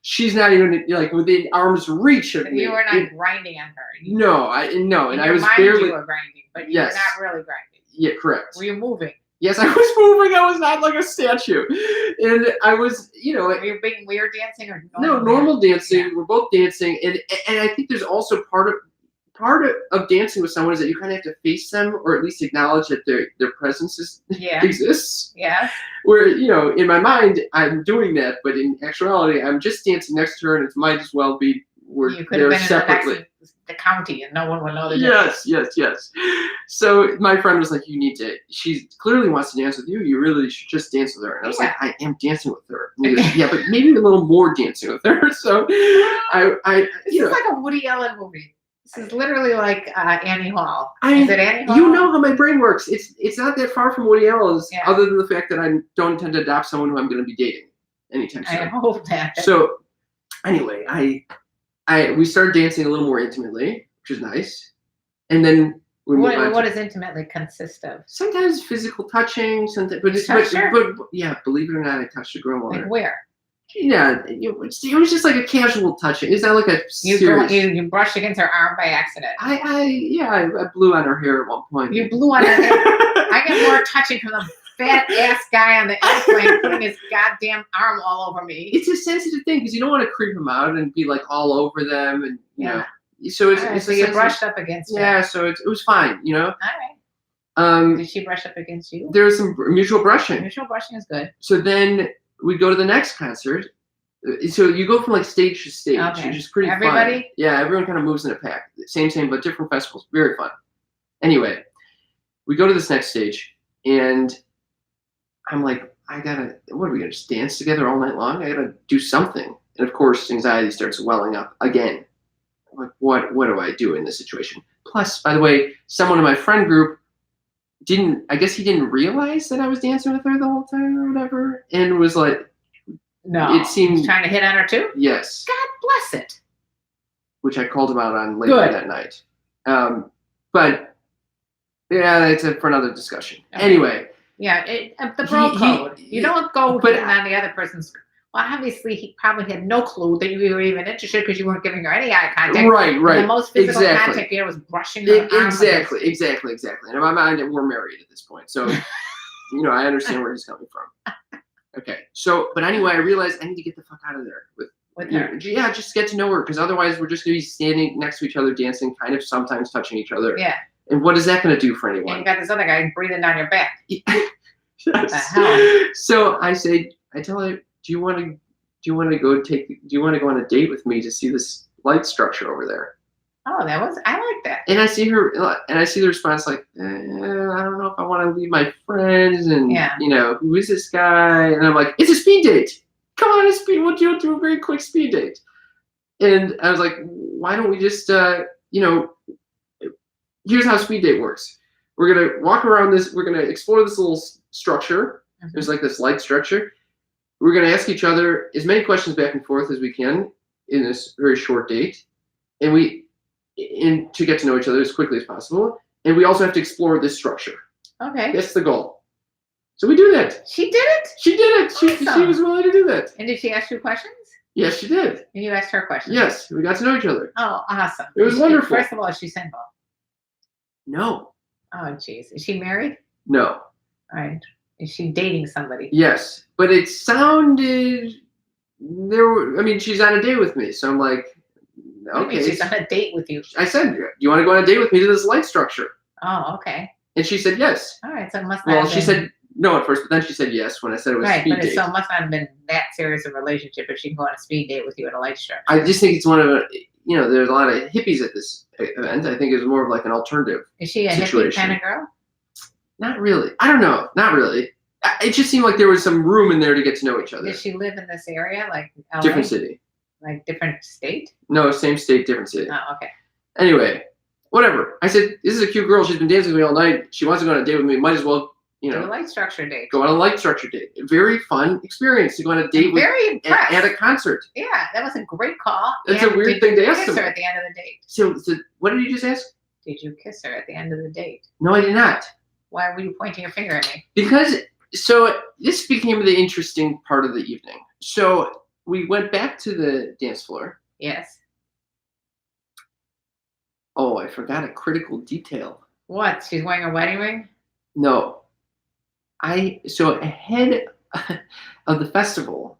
She's not even like within arm's reach of me. You were not grinding on her. No, and I was mind barely. You were grinding, but you were not really grinding. Yeah, correct. Were you moving? Yes, I was moving. I was not like a statue, and I was, Were you being weird dancing or normal dancing? Yeah. We're both dancing, and I think there's also part of dancing with someone is that you kind of have to face them or at least acknowledge that their presence exists. Yeah. Where, in my mind, I'm doing that, but in actuality, I'm just dancing next to her, and it might as well be you could have been separately. In the county, and no one would know the difference. Yes. So my friend was like, she clearly wants to dance with you. You really should just dance with her. And I was like, I am dancing with her. And he goes, yeah, but maybe a little more dancing with her. So This is like a Woody Allen movie. This is literally like Annie Hall. Is it Annie Hall? You know how my brain works. It's not that far from Woody Allen's, other than the fact that I don't intend to adopt someone who I'm going to be dating anytime soon. I hope that. So anyway, we started dancing a little more intimately, which is nice. And then what does intimately consist of? Sometimes physical touching, sometimes, but yeah, believe it or not, I touched a girl. Like where? Yeah, it was just like a casual touching. It's not like a serious. You brushed against her arm by accident. I blew on her hair at one point. You blew on her hair. I get more touching from the fat ass guy on the airplane putting his goddamn arm all over me. It's a sensitive thing because you don't want to creep them out and be like all over them, and you know. So it's so you brushed up against her. Yeah, so it was fine, All right. Did she brush up against you? There was some mutual brushing. Mutual brushing is good. So then we go to the next concert. So you go from like stage to stage, which is pretty fun. Yeah, everyone kind of moves in a pack. Same, but different festivals. Very fun. Anyway, we go to this next stage, and I'm like, what are we gonna just dance together all night long? I gotta do something. And of course, anxiety starts welling up again. I'm like, what do I do in this situation? Plus, by the way, someone in my friend group I guess he didn't realize that I was dancing with her the whole time or whatever, and was like, no, it seemed he's trying to hit on her too. Yes. God bless it. Which I called him out on later that night. But yeah, it's for another discussion. Okay. Anyway. Yeah, the bro code. You don't go hitting on the other person's. Well, obviously, he probably had no clue that you were even interested because you weren't giving her any eye contact. Right. And the most physical contact here was brushing her arm. Exactly. And in my mind, we're married at this point. So, I understand where he's coming from. Okay. So, but anyway, I realized I need to get the fuck out of there with her. Yeah, just get to know her, because otherwise we're just going to be standing next to each other, dancing, kind of sometimes touching each other. Yeah. And what is that going to do for anyone? And you got this other guy breathing down your back. Yes. What the hell? So I tell her, do you want to go on a date with me to see this light structure over there? Oh, I like that. And I see the response like, I don't know if I want to leave my friends, and who is this guy? And I'm like, it's a speed date. Come on, we'll do a very quick speed date. And I was like, why don't we just, here's how speed date works. We're gonna walk around this. We're gonna explore this little structure. Mm-hmm. There's like this light structure. We're going to ask each other as many questions back and forth as we can in this very short date, and to get to know each other as quickly as possible. And we also have to explore this structure. Okay. That's the goal. So we do that. She did it? She did it. Awesome. She was willing to do that. And did she ask you questions? Yes, she did. And you asked her questions? Yes. We got to know each other. Oh, awesome. It was wonderful. First of all, is she single? No. Oh, jeez. Is she married? No. All right. Is she dating somebody? Yes, but it sounded she's on a date with me, so I'm like, okay. She's on a date with you. I said, do you want to go on a date with me to this light structure? Oh, okay. And she said yes. All right, so it must not have been... she said no at first, but then she said yes when I said it was a speed date. So it must not have been that serious a relationship if she can go on a speed date with you at a light structure. I just think it's one of there's a lot of hippies at this event. I think it's more of like an alternative Is she a situation. hippie kind of girl? Not really. I don't know. Not really. It just seemed like there was some room in there to get to know each other. Did she live in this area, like LA? Different city. Like different state? No, same state, different city. Oh, okay. Anyway, whatever. I said, this is a cute girl. She's been dancing with me all night. She wants to go on a date with me. Might as well, Do a light structure date. Go on a light structure date. Very fun experience to go on a date at a concert. Yeah, that was a great call. That's a weird thing to ask Did you kiss her at the end of the date? So what did you just ask? Did you kiss her at the end of the date? No, I did not. Why were you pointing your finger at me? Because, so this became the interesting part of the evening. So we went back to the dance floor. Yes. Oh, I forgot a critical detail. What? She's wearing a wedding ring? No. So ahead of the festival,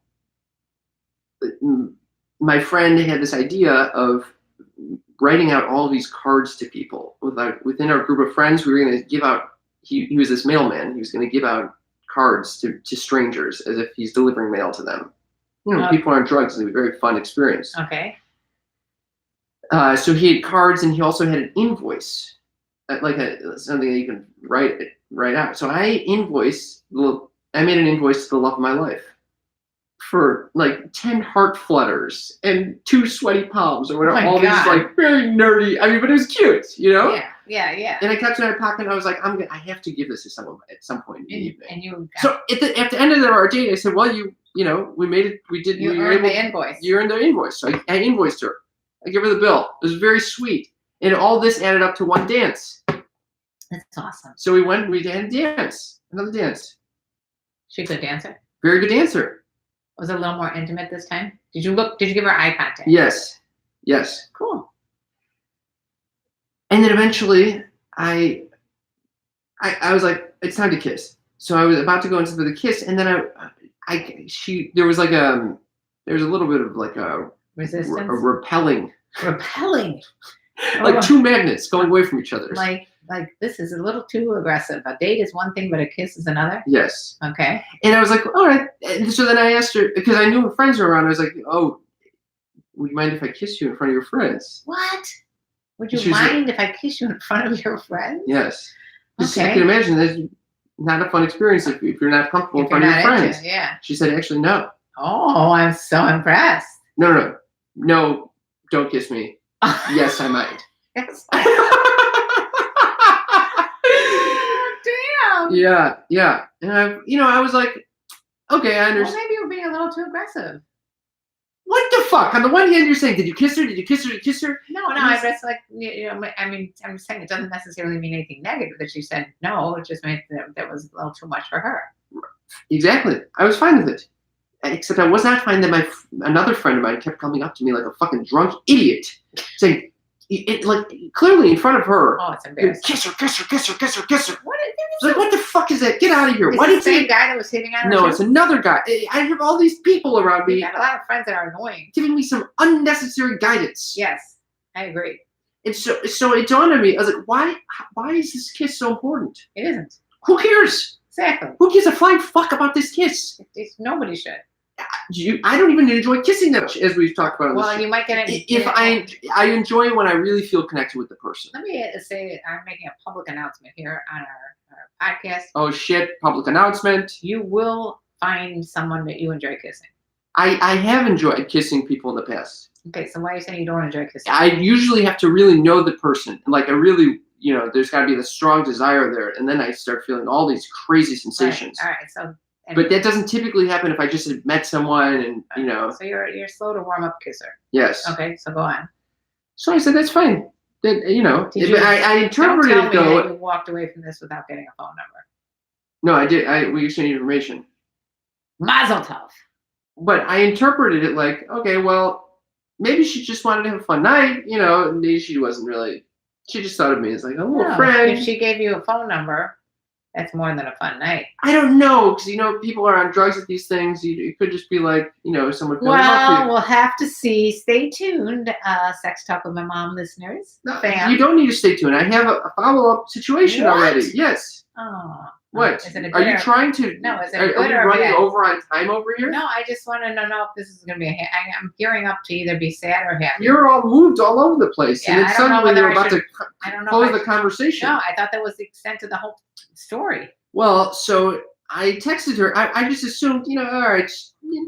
my friend had this idea of writing out all of these cards to people. Within our group of friends, we were going to give out, he was this mailman, he was going to give out cards to strangers as if he's delivering mail to them. People are on drugs, it's a very fun experience. Okay. So he had cards, and he also had an invoice, like something that you can write out. So I made an invoice to the love of my life for like 10 heart flutters and 2 sweaty palms or whatever. All these like very nerdy. I mean, but it was cute, Yeah. And I kept it in my pocket, and I was like, I have to give this to someone at some point in the evening. And you. So at the end of our date, I said, well, we made it. We did. You earned the invoice. You earned the invoice. So I invoiced her. I give her the bill. It was very sweet. And all this added up to one dance. That's awesome. So we had a dance. Another dance. She a good dancer? Very good dancer. Was it a little more intimate this time? Did you give her eye contact? Yes. Cool. And then eventually I was like, it's time to kiss. So I was about to go into the kiss, and then there was a little bit of like a resistance, a repelling, like 2 magnets going away from each other. Like this is a little too aggressive. A date is one thing, but a kiss is another. Yes. Okay. And I was like, all right. And so then I asked her, because I knew her friends were around. I was like, oh, would you mind if I kiss you in front of your friends? What? Would you mind if I kiss you in front of your friends? Yes. Okay. I can imagine that's not a fun experience if you're not comfortable in front of your friends. Yeah. She said, actually, no. Oh, I'm so impressed. No, don't kiss me. Yes, I might. Yes. Damn. Yeah. And I was like, okay, I understand. Well, maybe you're being a little too aggressive. What the fuck? On the one hand, you're saying, did you kiss her? Did you kiss her? Did you kiss her? No, I just like, I mean, I'm saying it doesn't necessarily mean anything negative that she said no. It just meant that was a little too much for her. Exactly. I was fine with it. Except I was not fine that another friend of mine kept coming up to me like a fucking drunk idiot, saying, like clearly in front of her. Oh, it's embarrassing. Kiss her. What the fuck is that? Get out of here. Is it the same guy that was hitting on her? No, it's another guy. I have all these people around me. You got a lot of friends that are annoying. Giving me some unnecessary guidance. Yes, I agree. And so it dawned on me. I was like, why is this kiss so important? It isn't. Who cares? Exactly. Who gives a flying fuck about this kiss? Nobody should. I don't even enjoy kissing that much, as we've talked about. Well, you might get it. If I enjoy when I really feel connected with the person. Let me say I'm making a public announcement here on our podcast. Oh shit! Public announcement. You will find someone that you enjoy kissing. I have enjoyed kissing people in the past. Okay, so why are you saying you don't enjoy kissing? I usually have to really know the person. Like I really, there's got to be the strong desire there, and then I start feeling all these crazy sensations. All right. So. But that doesn't typically happen if I just had met someone and, So you're slow to warm up kisser. Yes. Okay, so go on. So I said, that's fine. That, I interpreted don't it tell me though. that you walked away from this without getting a phone number. No, I did. We exchanged information. Mazel tov. But I interpreted it like, okay, well, maybe she just wanted to have a fun night, maybe she wasn't really, she just thought of me as like a little friend. If she gave you a phone number, that's more than a fun night. I don't know, because people are on drugs at these things. It could just be like, someone. Well, we'll have to see. Stay tuned, Sex Talk with My Mom listeners. No, you don't need to stay tuned. I have a follow-up situation already. Yes. Oh. What? Is it a Are you trying to? No, is it are good we or running bad? over on time over here? No, I just want to know if this is going to be I'm gearing up to either be sad or happy. You're all moved all over the place, Yeah, and then I don't know suddenly whether you're I about should- to I don't know close if I the conversation. No, I thought that was the extent of the whole story. Well, so I texted her. I just assumed, all right,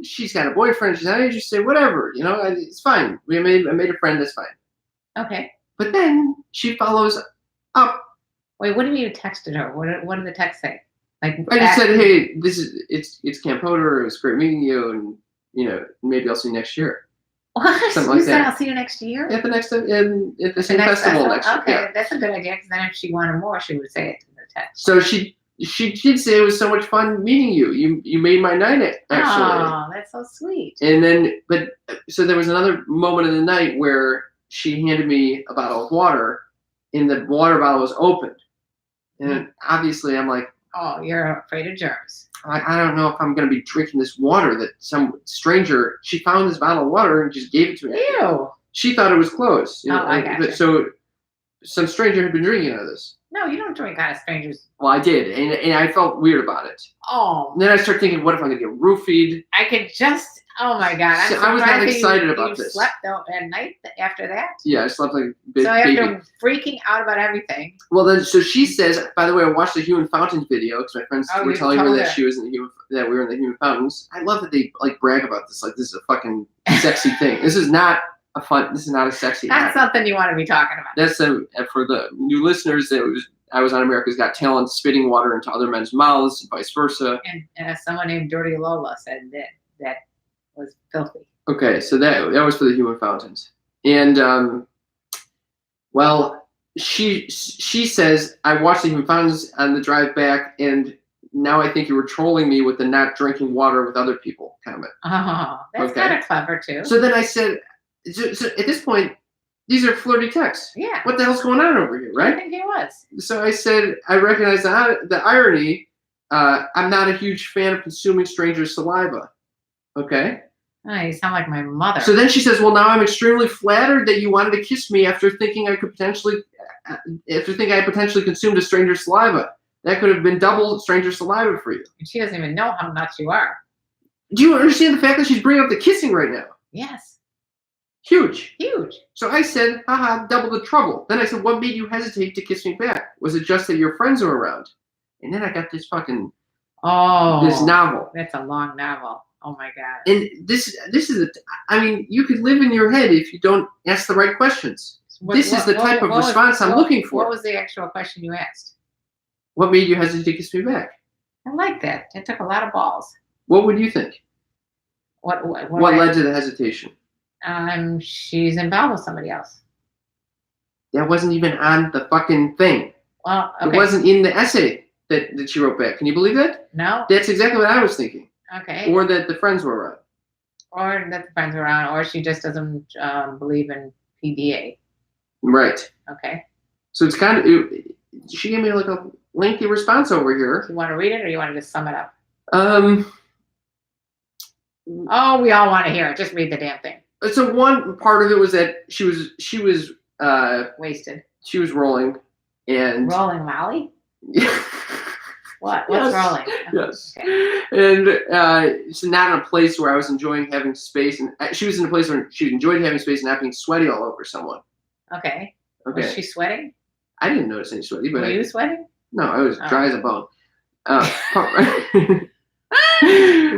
she's got a boyfriend. She's not interested. Whatever, it's fine. I made a friend. That's fine. Okay. But then she follows up. Wait, what do you mean you texted her? What did the text say? Like I just said, hey, it's Camp Poter. It was great meeting you, and maybe I'll see you next year. What? Something You like said that. I'll see you next year? At the next at the same festival next year. Okay, Yeah. that's a good idea. Because then if she wanted more, she would say it in the text. So she did say it was so much fun meeting you. You made my night actually. Oh, that's so sweet. And then, so there was another moment in the night where she handed me a bottle of water, and the water bottle was opened. And obviously, I'm like, oh, you're afraid of germs. I don't know if I'm going to be drinking this water that some stranger, she found this bottle of water and just gave it to me. Ew. She thought it was closed. I gotcha. So some stranger had been drinking out of this. No, you don't drink out of strangers. Well, I did, and I felt weird about it. Oh. And then I started thinking, what if I'm going to get roofied? I could just, oh my God. So I was not excited about you this. Slept at night after that? Yeah, I slept like a big So baby. after freaking out about everything. Well, then, so she says, by the way, I watched the Human Fountains video because my friends were you telling her told that her. that we were in the Human Fountains. I love that they brag about this. Like, this is a fucking sexy thing. This is not a sexy That's act. something you want to be talking about. That's for the new listeners. I was on America's Got Talent, spitting water into other men's mouths, and vice versa. And someone named Dirty Lola said that was filthy. Okay, so that was for the Human Fountains, and well, she says I watched the Human Fountains on the drive back, and now I think you were trolling me with the not drinking water with other people comment. Oh, that's Okay. kind of clever too. So then I said, so at this point, these are flirty texts. Yeah. What the hell's going on over here, I right? think he was. So I said, I recognize the irony. I'm not a huge fan of consuming strangers' saliva. Okay. Oh, you sound like my mother. So then she says, well, now I'm extremely flattered that you wanted to kiss me after thinking I potentially consumed a stranger's saliva. That could have been double stranger saliva for you. She doesn't even know how nuts you are. Do you understand the fact that she's bringing up the kissing right now? Yes. Huge. Huge. So I said, haha, double the trouble. Then I said, what made you hesitate to kiss me back? Was it just that your friends were around? And then I got this this novel. That's a long novel. Oh my God. And this is you could live in your head if you don't ask the right questions. This is the type of response I'm looking for. What was the actual question you asked? What made you hesitate to kiss me back? I like that. It took a lot of balls. What would you think? What led to the hesitation? She's involved with somebody else. That wasn't even on the fucking thing. Well, okay. It wasn't in the essay that she wrote back. Can you believe that? No. That's exactly what I was thinking. Okay. Or that the friends were around. Or that the friends were around, or she just doesn't believe in PDA. Right. Okay. So it's she gave me like a lengthy response over here. You want to read it, or you want to just sum it up? Oh, we all want to hear it. Just read the damn thing. So one part of it was that she was Wasted. She was rolling and rolling Molly. Yeah. What? What's rolling? Yes. Okay. And it's not in a place where I was enjoying having space, and she was in a place where she enjoyed having space and not being sweaty all over someone. Okay. Okay. Was she sweating? I didn't notice any sweaty, but Were you sweating? No, I was dry as a bone.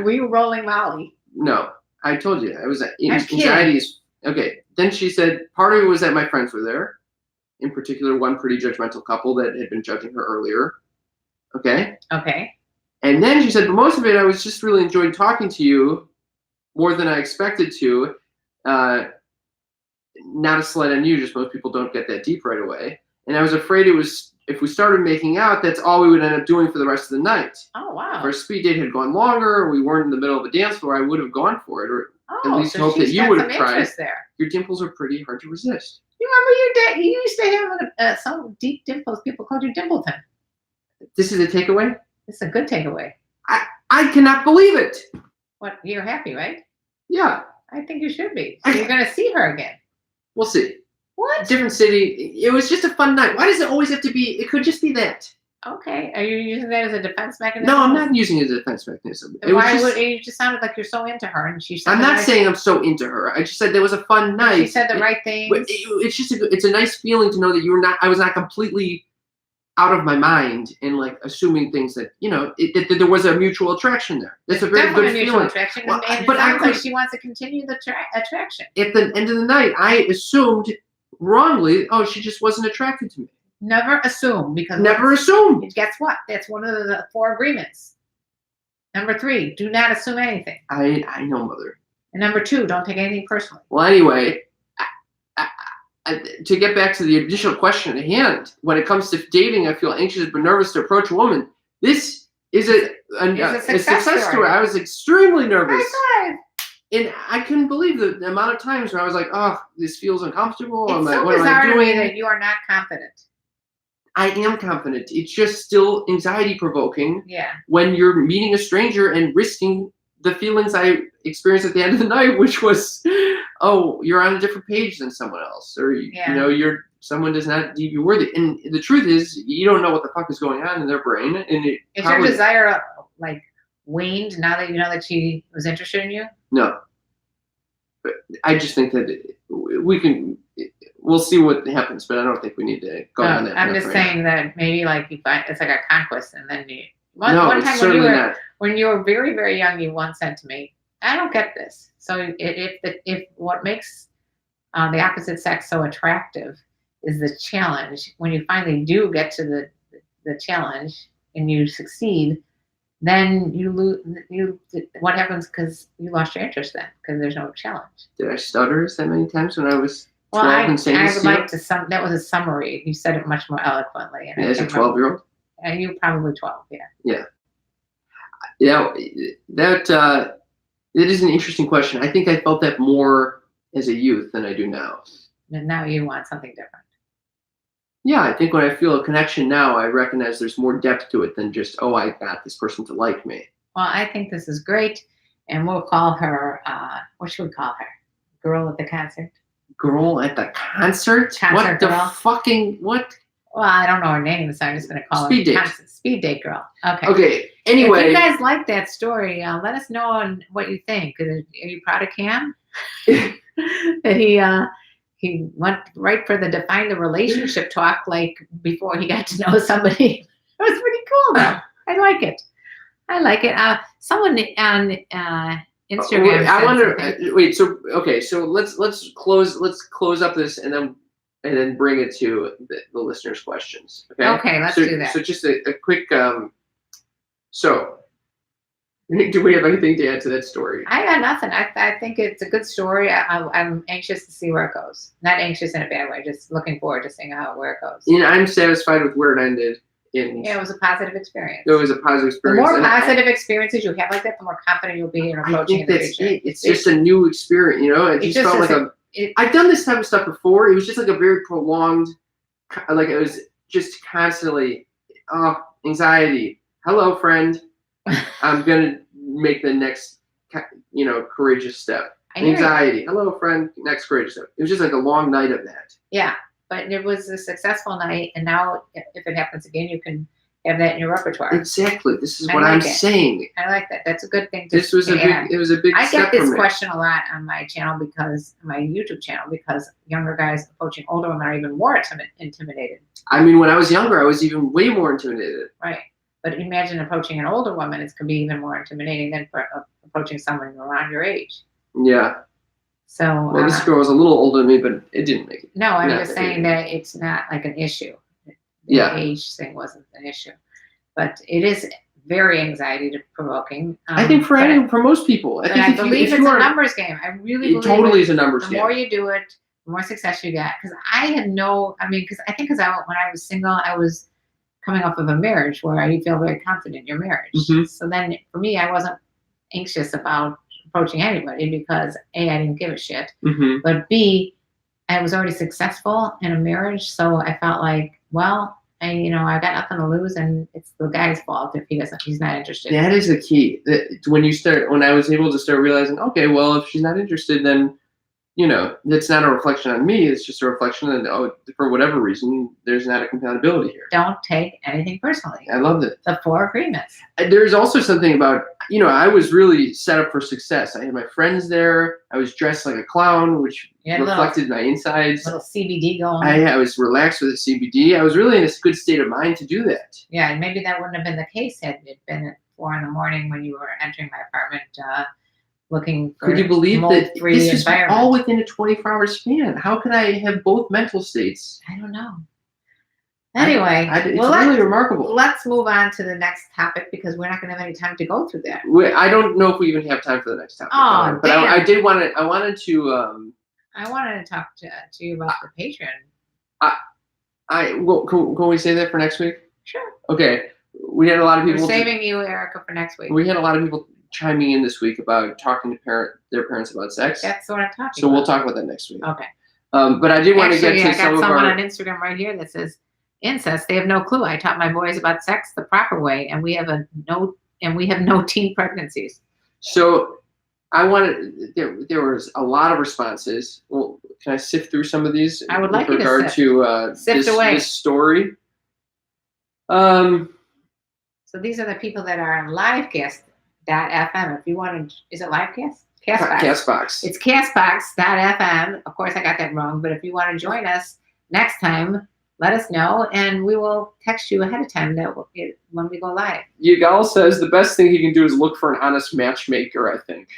Were you rolling Molly? No, I told you. It was kidding. anxiety. Okay. Then she said part of it was that my friends were there. In particular, one pretty judgmental couple that had been judging her earlier. Okay. Okay. And then she said, but most of it, I was just really enjoying talking to you more than I expected to. Not a slight on you, just most people don't get that deep right away. And I was afraid it was, if we started making out, that's all we would end up doing for the rest of the night. Oh, wow. If our speed date had gone longer, or we weren't in the middle of a dance floor, I would have gone for it, or at least so hope that she's you got would have some tried. interest there. Your dimples are pretty hard to resist. You remember your dad? You used to have some deep dimples. People called you Dimpleton. This is a takeaway? It's a good takeaway. I cannot believe it. What? You're happy, right? Yeah. I think you should be. So you're going to see her again. We'll see. What? Different city. It was just a fun night. Why does it always have to be? It could just be that. Okay. Are you using that as a defense mechanism? No, I'm not using it as a defense mechanism. You just sounded like you're so into her, and she said. I'm not saying I'm so into her. I just said there was a fun night. She said the right things. It's a nice feeling to know that I was not completely out of my mind and like assuming things that that there was a mutual attraction there. That's a very good feeling. Attraction, well, and it sounds like she wants to continue the attraction. At the end of the night, I assumed wrongly. Oh, she just wasn't attracted to me. Never assume, because never assume. Guess what? That's one of the 4 agreements. Number 3, do not assume anything. I know, Mother. And number 2, don't take anything personally. Well, anyway, to get back to the initial question at hand, when it comes to dating, I feel anxious but nervous to approach a woman. This is a success story. I was extremely nervous. And I couldn't believe the amount of times where I was like, oh, this feels uncomfortable. It's so bizarre to me that you are not confident. I am confident. It's just still anxiety-provoking. Yeah. When you're meeting a stranger and risking the feelings I experienced at the end of the night, which was, oh, you're on a different page than someone else, or someone does not deem you worthy. And the truth is, you don't know what the fuck is going on in their brain. And is your desire like waned now that you know that she was interested in you? No. But I just think that we'll see what happens, but I don't think we need to go on that. I'm just saying that maybe like you find it's like a conquest, and then one time when you were very, very young, you once said to me, "I don't get this." So if what makes the opposite sex so attractive is the challenge, when you finally do get to the challenge and you succeed, then you lose. What happens? Because you lost your interest then, because there's no challenge. Did I stutter that many times when I was? Well, I would like to that was a summary. You said it much more eloquently. And as a 12-year-old? You probably 12, yeah. Yeah. Yeah, that is an interesting question. I think I felt that more as a youth than I do now. And now you want something different. Yeah, I think when I feel a connection now, I recognize there's more depth to it than just, oh, I got this person to like me. Well, I think this is great. And we'll call her, what should we call her? Girl at the concert? Girl at the concert? What the what? Well, I don't know her name, so I'm just going to call her Speed Date Girl. Okay. Okay. Anyway, if you guys like that story, let us know what you think. Are you proud of Cam? That he went right for the define the relationship talk, like before he got to know somebody. It was pretty cool, though. I like it. Someone on Instagram. I wonder. Wait. So okay. So let's close up this and then bring it to the listeners' questions. Okay. Okay. Let's do that. So just a quick. So, do we have anything to add to that story? I got nothing. I think it's a good story. I'm anxious to see where it goes. Not anxious in a bad way. Just looking forward to seeing where it goes. I'm satisfied with where it ended. It was a positive experience. It was a positive experience. The more positive experiences you have like that, the more confident you'll be in approaching the future. It's just a new experience, It just felt like I've done this type of stuff before. It was just like a very prolonged, like it was just constantly, anxiety. Hello, friend. I'm gonna make the next, courageous step. Anxiety. Hello, friend. Next courageous step. It was just like a long night of that. Yeah. But it was a successful night, and now if it happens again, you can have that in your repertoire. Exactly. This is what I'm saying. I like that. That's a good thing. It was a big I step get this question a lot on my channel my YouTube channel, because younger guys approaching older women are even more intimidated. I mean, when I was younger, I was even way more intimidated. Right. But imagine approaching an older woman. It can be even more intimidating than for approaching someone around your age. Yeah. So, well, this girl was a little older than me, but it didn't make it. No, I'm just saying that it's not like an issue. The age thing wasn't an issue, but it is very anxiety-provoking. I think for most people, I believe it's a numbers game. I really believe it totally is a numbers game. The more you do it, the more success you get. Because when I was single, I was coming off of a marriage where you feel very confident in your marriage. Mm-hmm. So then, for me, I wasn't anxious about approaching anybody because A, I didn't give a shit, mm-hmm. but B, I was already successful in a marriage, so I felt like, well, I got nothing to lose, and it's the guy's fault if he's not interested. That is the key. When I was able to start realizing, okay, well, if she's not interested, then that's not a reflection on me. It's just a reflection on, for whatever reason, there's not a compatibility here. Don't take anything personally. I loved it. The 4 agreements. There's also something about, I was really set up for success. I had my friends there. I was dressed like a clown, which reflected my insides. Little CBD going. I was relaxed with the CBD. I was really in a good state of mind to do that. Yeah, and maybe that wouldn't have been the case had it been at 4 a.m. when you were entering my apartment. Looking for could you believe that this is environment. all within a 24-hour span? How could I have both mental states? I don't know. Anyway, it's really remarkable. Let's move on to the next topic because we're not going to have any time to go through that. I don't know if we even have time for the next topic. Oh, but I did want to. I wanted to talk to you about the Patron. Can we say that for next week? Sure. Okay. We had a lot of people. We're saving you, Erica, for next week. We had a lot of people chiming in this week about talking to their parents about sex. That's what I'm talking about. So we'll talk about that next week. Okay. But I did want to get to I got some of someone our... on Instagram right here that says, incest, they have no clue. I taught my boys about sex the proper way, and we have no teen pregnancies. So there was a lot of responses. Well, can I sift through some of these? I would like you to regard to sift away this story. So these are the people that are on livecast.fm. If you want to, is it livecast? Castbox. It's castbox.fm. Of course, I got that wrong, but if you want to join us next time, let us know, and we will text you ahead of time when we go live. Yigal says the best thing he can do is look for an honest matchmaker, I think.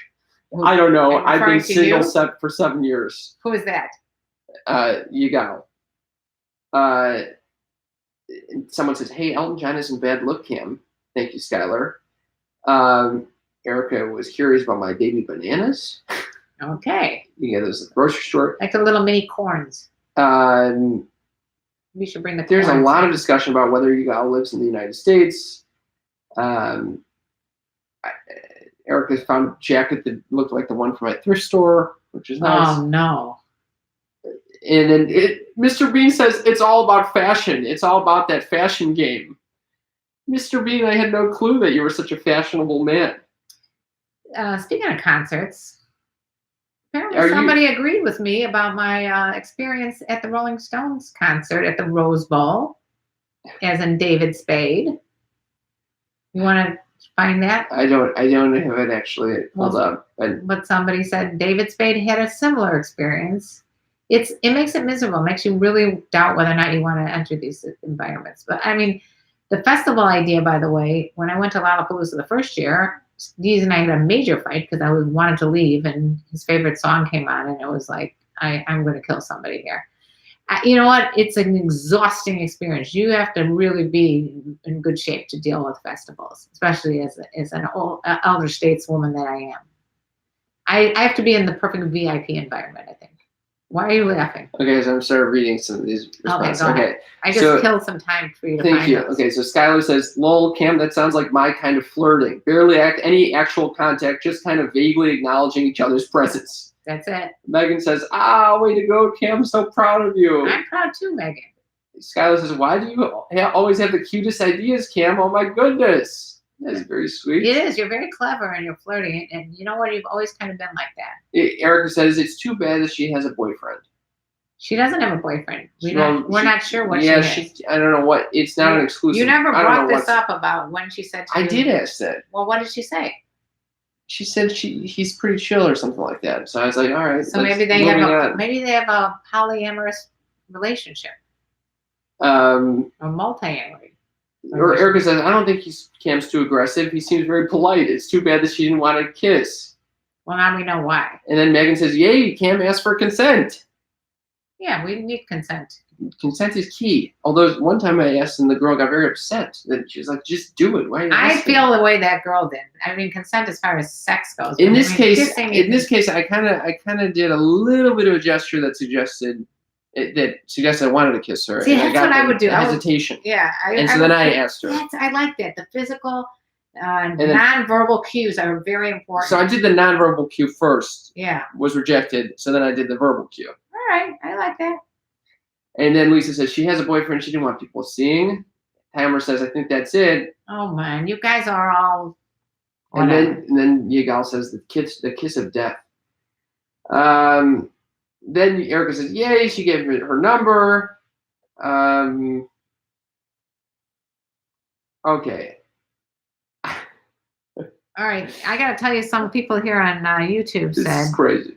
I don't know. I've been single for 7 years. Who is that? Yigal. Someone says, hey, Elton John isn't bad look, Cam. Thank you, Skylar. Erica was curious about my baby bananas. Okay. You get those at the grocery store. Like the little mini corns. We should bring the There's corns. A lot of discussion about whether Yigal lives in the United States. Erica found a jacket that looked like the one from my thrift store, which is nice. Oh, no. And then Mr. Bean says it's all about fashion. It's all about that fashion game. Mr. Bean, I had no clue that you were such a fashionable man. Speaking of concerts, apparently somebody agreed with me about my experience at the Rolling Stones concert at the Rose Bowl, as in David Spade. You want to find that? I don't have it actually pulled up. But somebody said David Spade had a similar experience. It makes it miserable. It makes you really doubt whether or not you want to enter these environments. But I mean, the festival idea, by the way, when I went to Lollapalooza the first year, Deez and I had a major fight because I wanted to leave, and his favorite song came on, and it was like, I'm going to kill somebody here. You know what? It's an exhausting experience. You have to really be in good shape to deal with festivals, especially as an elder stateswoman that I am. I have to be in the perfect VIP environment, I think. Why are you laughing? Okay, so I'm started reading some of these responses. Okay. I just killed some time for you to find those. Okay, so Skylar says, lol, Cam, that sounds like my kind of flirting. Barely any actual contact, just kind of vaguely acknowledging each other's presence. That's it. Megan says, way to go, Cam, I'm so proud of you. I'm proud too, Megan. Skylar says, why do you always have the cutest ideas, Cam? Oh my goodness. That's very sweet. It is. You're very clever and you're flirty. And you know what? You've always kind of been like that. Erica says it's too bad that she has a boyfriend. She doesn't have a boyfriend. We're not sure what she has. I don't know what. It's not an exclusive. You never brought this up about when she said to you. I did ask that. Well, what did she say? She said he's pretty chill or something like that. So I was like, all right. So maybe they have a polyamorous relationship. Or multi-amorous. Or Erica says, I don't think Cam's too aggressive. He seems very polite. It's too bad that she didn't want to kiss. Well, now we know why. And then Megan says, yay, Cam asked for consent. Yeah, we need consent. Consent is key. Although one time I asked and the girl got very upset. That she was like, just do it. Why are you asking? I feel the way that girl did. I mean, consent as far as sex goes. In this case, I kind of did a little bit of a gesture that suggested I wanted to kiss her. See, that's what I would do. Hesitation. Yeah. Then I asked her. I like that. The physical, nonverbal cues are very important. So I did the nonverbal cue first. Yeah. Was rejected. So then I did the verbal cue. All right. I like that. And then Lisa says she has a boyfriend she didn't want people seeing. Hammer says, I think that's it. Oh, man. You guys are all... And then Yigal says the kiss of death. then Erica says, yay, she gave her number. Okay. All right, I got to tell you, some people here on YouTube said, this is crazy.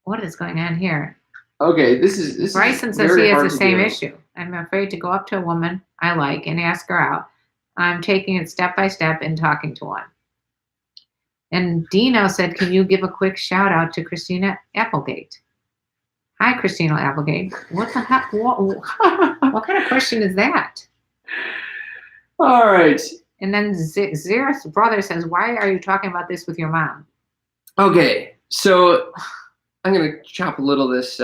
What is going on here? Okay, this is Bryson says he has the same issue. I'm afraid to go up to a woman I like and ask her out. I'm taking it step by step and talking to one. And Dino said, can you give a quick shout out to Christina Applegate? Hi, Christina Applegate. What the heck? What kind of question is that? All right. And then Zera's brother says, why are you talking about this with your mom? Okay, so I'm going to chop a little this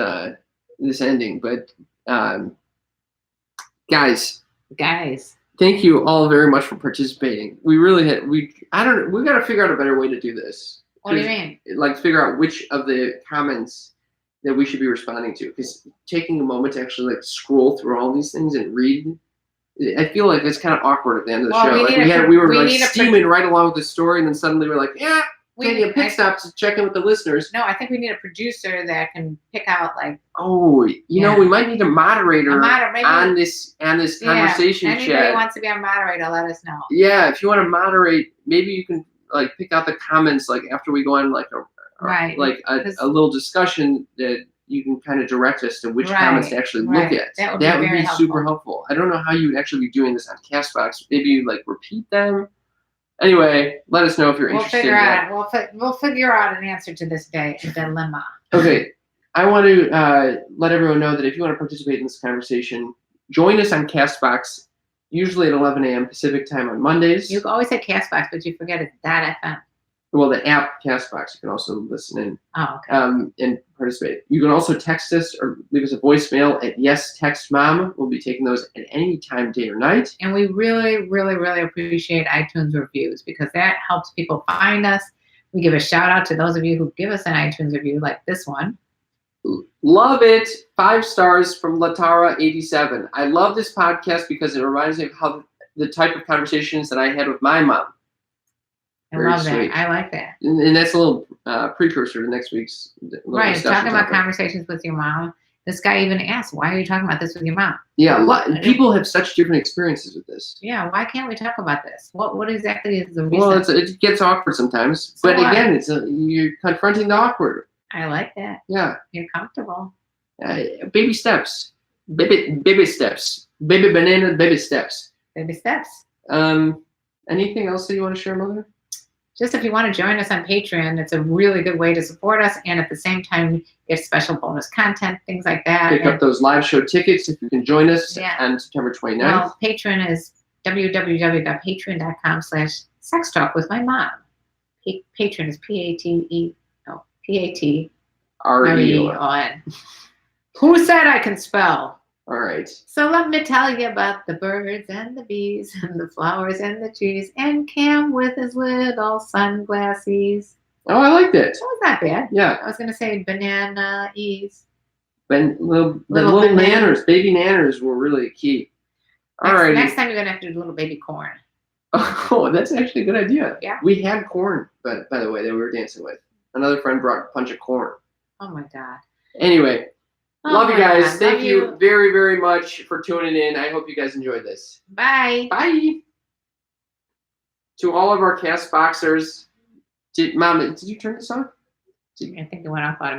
ending, but guys, thank you all very much for participating. We really we got to figure out a better way to do this. What do you mean? Like figure out which of the comments that we should be responding to, because taking a moment to actually like scroll through all these things and read, I feel like it's kind of awkward at the end of the show. Like we were steaming right along with the story, and then suddenly we're like, yeah. Taking a pit stop to check in with the listeners. No, I think we need a producer that can pick out like. Oh, you know, we might need a moderator on this conversation chat. Anybody who wants to be a moderator, let us know. Yeah, if you want to moderate, maybe you can like pick out the comments like after we go on like a little discussion that you can kind of direct us to which comments to actually look at. That would be super helpful. I don't know how you would actually be doing this on Castbox. Maybe you like repeat them. Anyway, let us know if you're interested. We'll figure out an answer to this dilemma. Okay, I want to let everyone know that if you want to participate in this conversation, join us on Castbox, usually at 11 a.m. Pacific time on Mondays. You always say Castbox, but you forget it's .fm. Well, the app Castbox, you can also listen in and participate. You can also text us or leave us a voicemail at Yes Text Mom. We'll be taking those at any time, day or night. And we really, really, really appreciate iTunes reviews because that helps people find us. We give a shout out to those of you who give us an iTunes review like this one. Love it. 5 stars from Latara87. I love this podcast because it reminds me of how the type of conversations that I had with my mom. I love that. I like that. And that's a little precursor to next week's. Right. Talking about conversations with your mom. This guy even asked, why are you talking about this with your mom? Yeah. People have such different experiences with this. Yeah. Why can't we talk about this? What exactly is the reason? Well, it gets awkward sometimes. But again, you're confronting the awkward. I like that. Yeah. You're comfortable. Baby steps. Baby steps. Baby banana, baby steps. Baby steps. Anything else that you want to share, Mother? Just if you want to join us on Patreon, it's a really good way to support us, and at the same time, get special bonus content, things like that. Pick up those live show tickets if you can join us on September 29th. Well, Patron is www.patreon.com/sextalkwithmymom. Patron is Patreon. Who said I can spell? All right. So let me tell you about the birds and the bees and the flowers and the trees and Cam with his little sunglasses. Oh, I liked it. That was not bad. Yeah. I was going to say banana ease. Little nanners, baby nanners were really key. All right. Next time you're going to have to do little baby corn. Oh, that's actually a good idea. Yeah. We had corn, by the way, that we were dancing with. Another friend brought a punch of corn. Oh, my God. Anyway. Love you guys. Thank you very, very much for tuning in. I hope you guys enjoyed this. Bye. Bye. To all of our Castboxers, Mom, did you turn this on? I think it went off automatically.